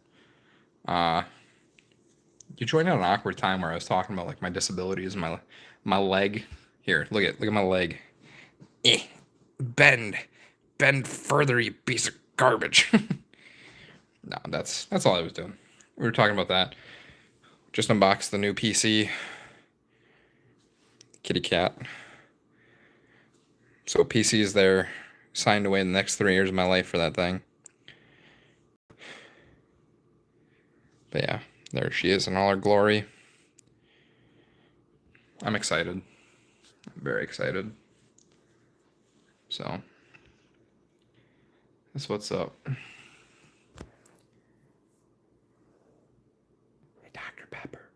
Uh you joined at an awkward time where I was talking about like my disabilities and my leg. Here, look at my leg. Eh. Bend. Bend further, you piece of garbage. No, that's all I was doing. We were talking about that. Just unboxed the new PC. Kitty cat. So PC is there, signed away the next 3 years of my life for that thing. But yeah, there she is in all her glory. I'm excited. I'm very excited. So that's what's up. Hey, Dr. Pepper.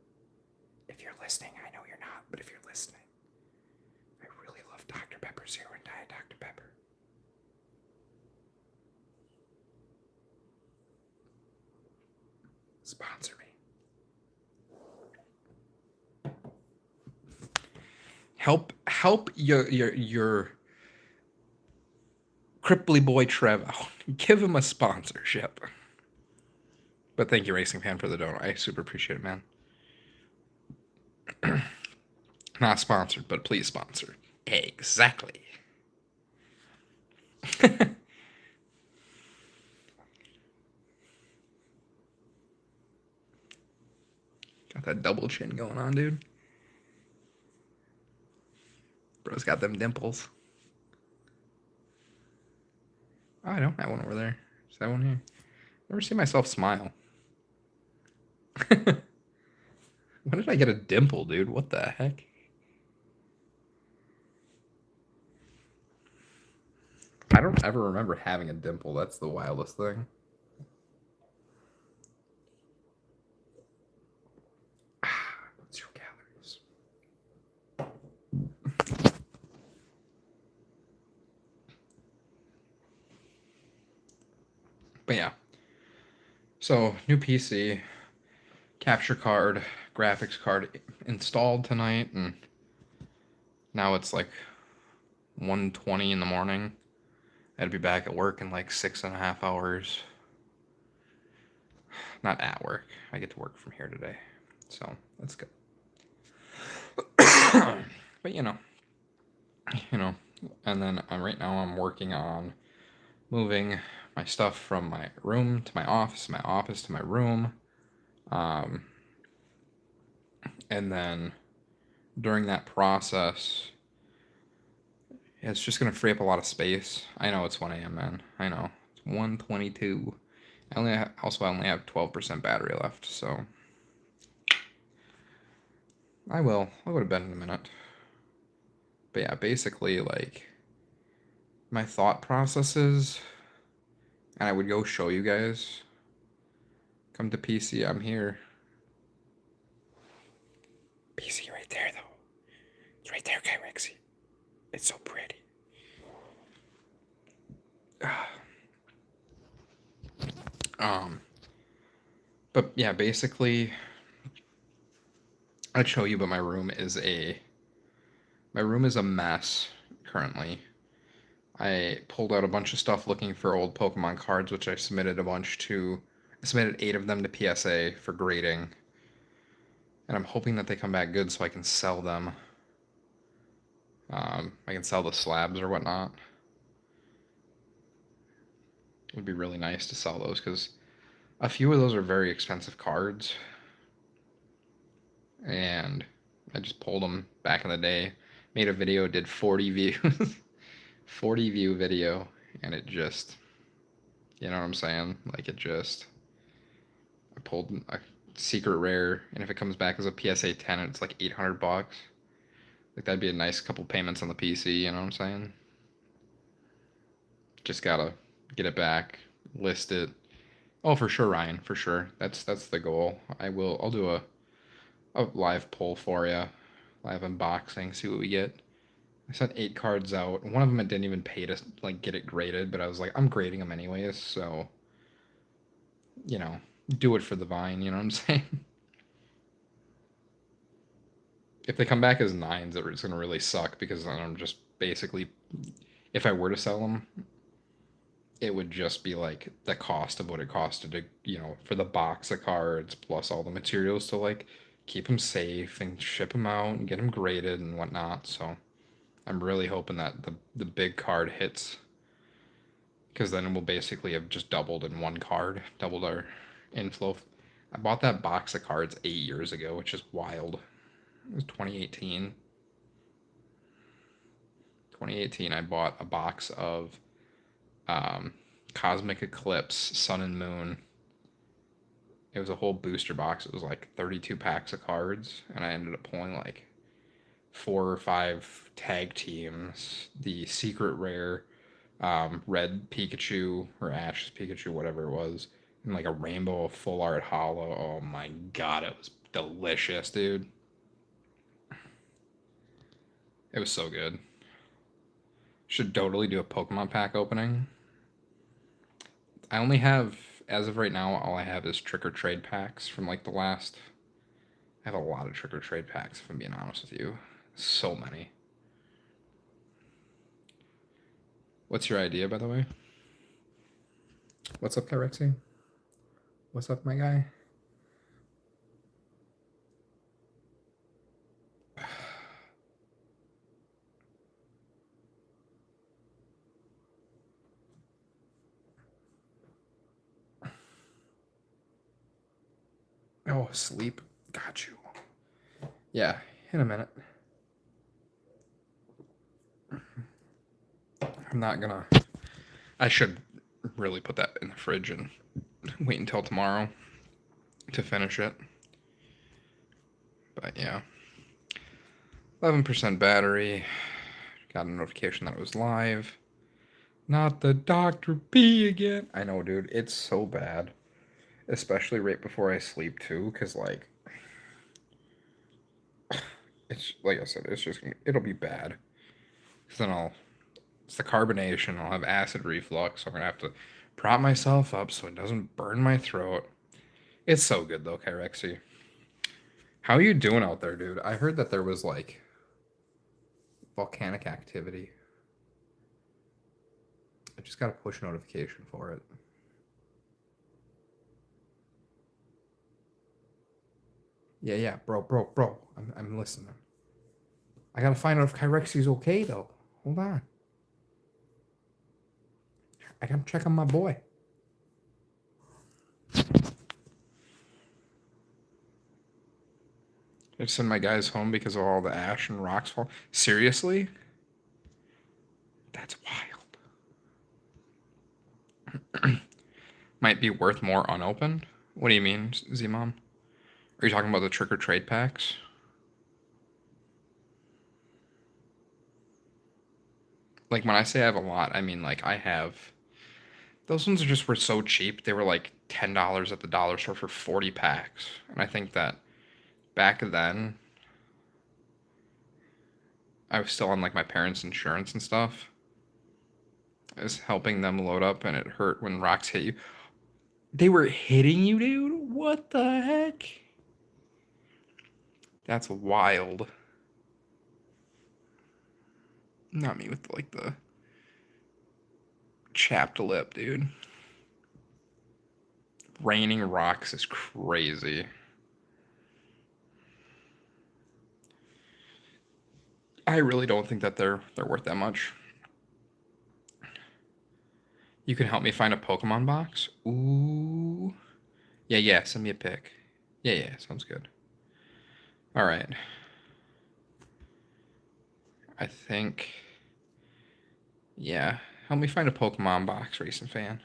listening, I know you're not, but if you're listening, I really love Dr. Pepper Zero and Diet Dr. Pepper. Sponsor me. Help your cripply boy Trev out. Give him a sponsorship. But thank you, Racing Fan, for the donor. I super appreciate it, man. Not sponsored, but please sponsor. Exactly. Got that double chin going on, dude. Bro's got them dimples. Oh, I don't have one over there. Is that one here? Never see myself smile. When did I get a dimple, dude? What the heck? I don't ever remember having a dimple. That's the wildest thing. Zero calories. But yeah. So, new PC, capture card, graphics card installed tonight, and now it's like 1:20 in the morning. I had to be back at work in like 6.5 hours. Not at work. I get to work from here today. So, that's good. But you know, and then right now I'm working on moving my stuff from my room to my office to my room. And then during that process, it's just going to free up a lot of space. I know it's 1 a.m., man. I know. It's 1:22. I only have 12% battery left, so I'll go to bed in a minute. But yeah, basically, like, my thought processes, and I would go show you guys. Come to PC, I'm here. PC right there, though. It's right there, Kai Rexy. It's so pretty. But yeah, basically, I'd show you, but my room is a mess currently. I pulled out a bunch of stuff looking for old Pokemon cards, which I submitted 8 of them to PSA for grading. And I'm hoping that they come back good so I can sell them. I can sell the slabs or whatnot. It would be really nice to sell those because a few of those are very expensive cards. And I just pulled them back in the day. Made a video, did 40 views. 40 view video, and it just, you know what I'm saying? Like, I pulled a secret rare, and if it comes back as a PSA 10, it's like $800. Like, that'd be a nice couple payments on the PC, you know what I'm saying? Just gotta get it back, list it. Oh, for sure, Ryan, for sure. That's the goal. I'll do a live poll for you, live unboxing, see what we get. I sent 8 cards out. One of them I didn't even pay to like get it graded, but I was like, I'm grading them anyways, so do it for the vine. You know what I'm saying? If they come back as 9s, it's gonna really suck because then I'm just basically, if I were to sell them, it would just be like the cost of what it costed to for the box of cards plus all the materials to like keep them safe and ship them out and get them graded and whatnot. So I'm really hoping that the big card hits, because then we'll basically have just doubled in one card, doubled our inflow. I bought that box of cards 8 years ago, which is wild. It was 2018. 2018, I bought a box of Cosmic Eclipse, Sun and Moon. It was a whole booster box. It was like 32 packs of cards, and I ended up pulling like 4 or 5 tag teams, the secret rare, red Pikachu or Ash's Pikachu, whatever it was, and like a rainbow full art hollow. Oh my god, it was delicious, dude. It was so good. Should totally do a Pokemon pack opening. I only have, as of right now, all I have is trick or trade packs from like the last. I have a lot of trick or trade packs, if I'm being honest with you. So many. What's your idea, by the way? What's up, Kyrexy? What's up, my guy? Oh, sleep. Got you. Yeah, in a minute. I'm not gonna. I should really put that in the fridge and wait until tomorrow to finish it. But yeah. 11% battery. Got a notification that it was live. Not the Dr. P again. I know, dude. It's so bad. Especially right before I sleep, too. Because, like, it's, like I said, it's just, it'll be bad. Because then it's the carbonation. I'll have acid reflux. So I'm going to have to prop myself up so it doesn't burn my throat. It's so good, though, Kyrexy. How are you doing out there, dude? I heard that there was, like, volcanic activity. I just got a push notification for it. Yeah, bro. I'm listening. I gotta find out if Kyrexy's okay, though. Hold on. I gotta check on my boy. I send my guys home because of all the ash and rocks fall. Seriously? That's wild. Might be worth more unopened? What do you mean, Z-Mom? Are you talking about the trick or trade packs? Like, when I say I have a lot, I mean, like, I have. Those ones just were so cheap. They were like $10 at the dollar store for 40 packs. And I think that back then, I was still on like my parents' insurance and stuff. I was helping them load up, and it hurt when rocks hit you. They were hitting you, dude? What the heck? That's wild. Not me with like the chapped lip, dude. Raining rocks is crazy. I really don't think that they're worth that much. You can help me find a Pokemon box? Ooh. Yeah, send me a pic. Yeah, sounds good. Alright. I think... Yeah. Help me find a Pokemon box, Racing Fan.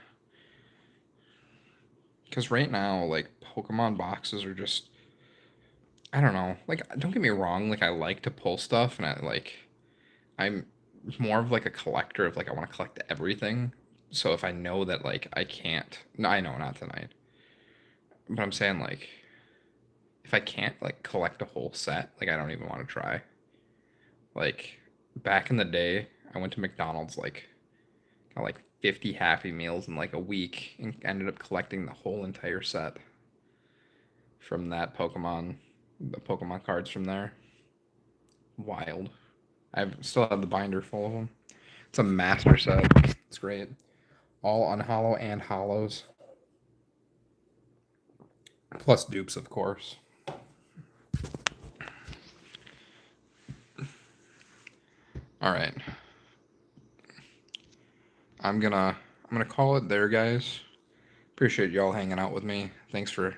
Because right now, like, Pokemon boxes are just... I don't know. Like, don't get me wrong. Like, I like to pull stuff, and I'm more of, like, a collector of, like, I want to collect everything. So if I know that, like, I can't... No, I know, not tonight. But I'm saying, like... If I can't, like, collect a whole set, like, I don't even want to try. Like, back in the day, I went to McDonald's, like, got, like, 50 Happy Meals in, like, a week, and ended up collecting the whole entire set from that Pokemon, the Pokemon cards from there. Wild. I still have the binder full of them. It's a master set. It's great. All unhollow and hollows. Plus dupes, of course. All right. I'm gonna call it there, guys. Appreciate y'all hanging out with me. Thanks for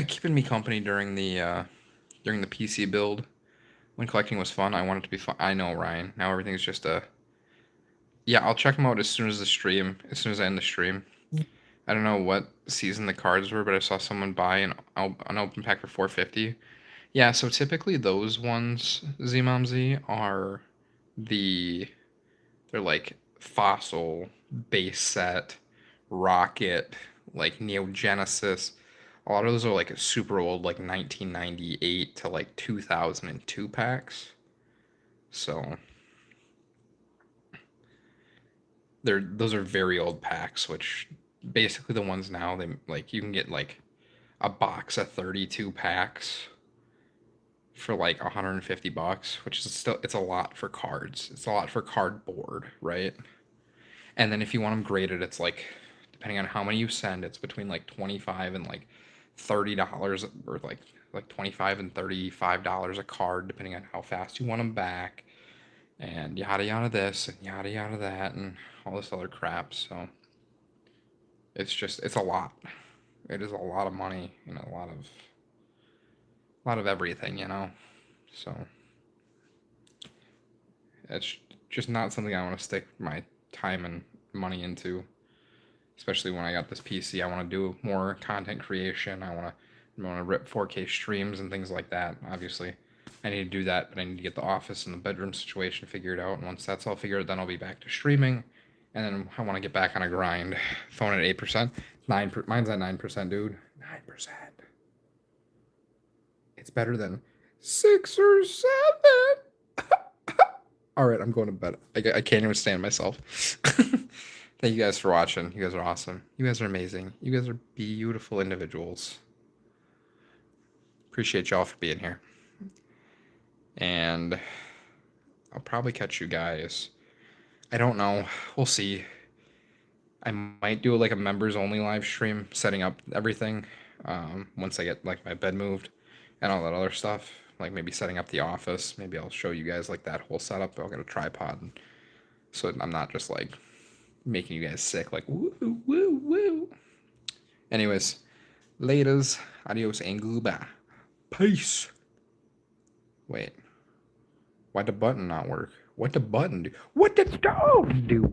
keeping me company during the PC build. When collecting was fun, I want it to be fun. I know, Ryan. Now everything's just a... Yeah, I'll check them out as soon as I end the stream. I don't know what season the cards were, but I saw someone buy an open pack for 450. Yeah, so typically those ones, Z are they're like Fossil, Base Set, Rocket, like Neo Genesis. A lot of those are like super old, like 1998 to like 2002 packs. So those are very old packs, which basically the ones now, they like, you can get like a box of 32 packs for like $150, which is still, it's a lot for cards. It's a lot for cardboard, right? And then if you want them graded, it's like, depending on how many you send, it's between like 25 and like $30, or like 25 and $35 a card, depending on how fast you want them back, and yada yada this and yada yada that and all this other crap. So it's a lot. It is a lot of money and a lot of everything, you know. So it's just not something I want to stick my time and money into, especially when I got this PC. I want to do more content creation. I want to rip 4K streams and things like that. Obviously, I need to do that, but I need to get the office and the bedroom situation figured out. And once that's all figured out, then I'll be back to streaming. And then I want to get back on a grind. Phone at 8%, mine's at 9%, dude. 9%. It's better than 6 or 7. All right, I'm going to bed. I can't even stand myself. Thank you guys for watching. You guys are awesome. You guys are amazing. You guys are beautiful individuals. Appreciate y'all for being here. And I'll probably catch you guys. I don't know. We'll see. I might do like a members only live stream, setting up everything once I get like my bed moved and all that other stuff. Like maybe setting up the office. Maybe I'll show you guys like that whole setup. I'll get a tripod, so I'm not just like making you guys sick. Like woo woo woo. Anyways, laters, adios, and goodbye. Peace. Wait, why'd the button not work? What the button do? What the stove do?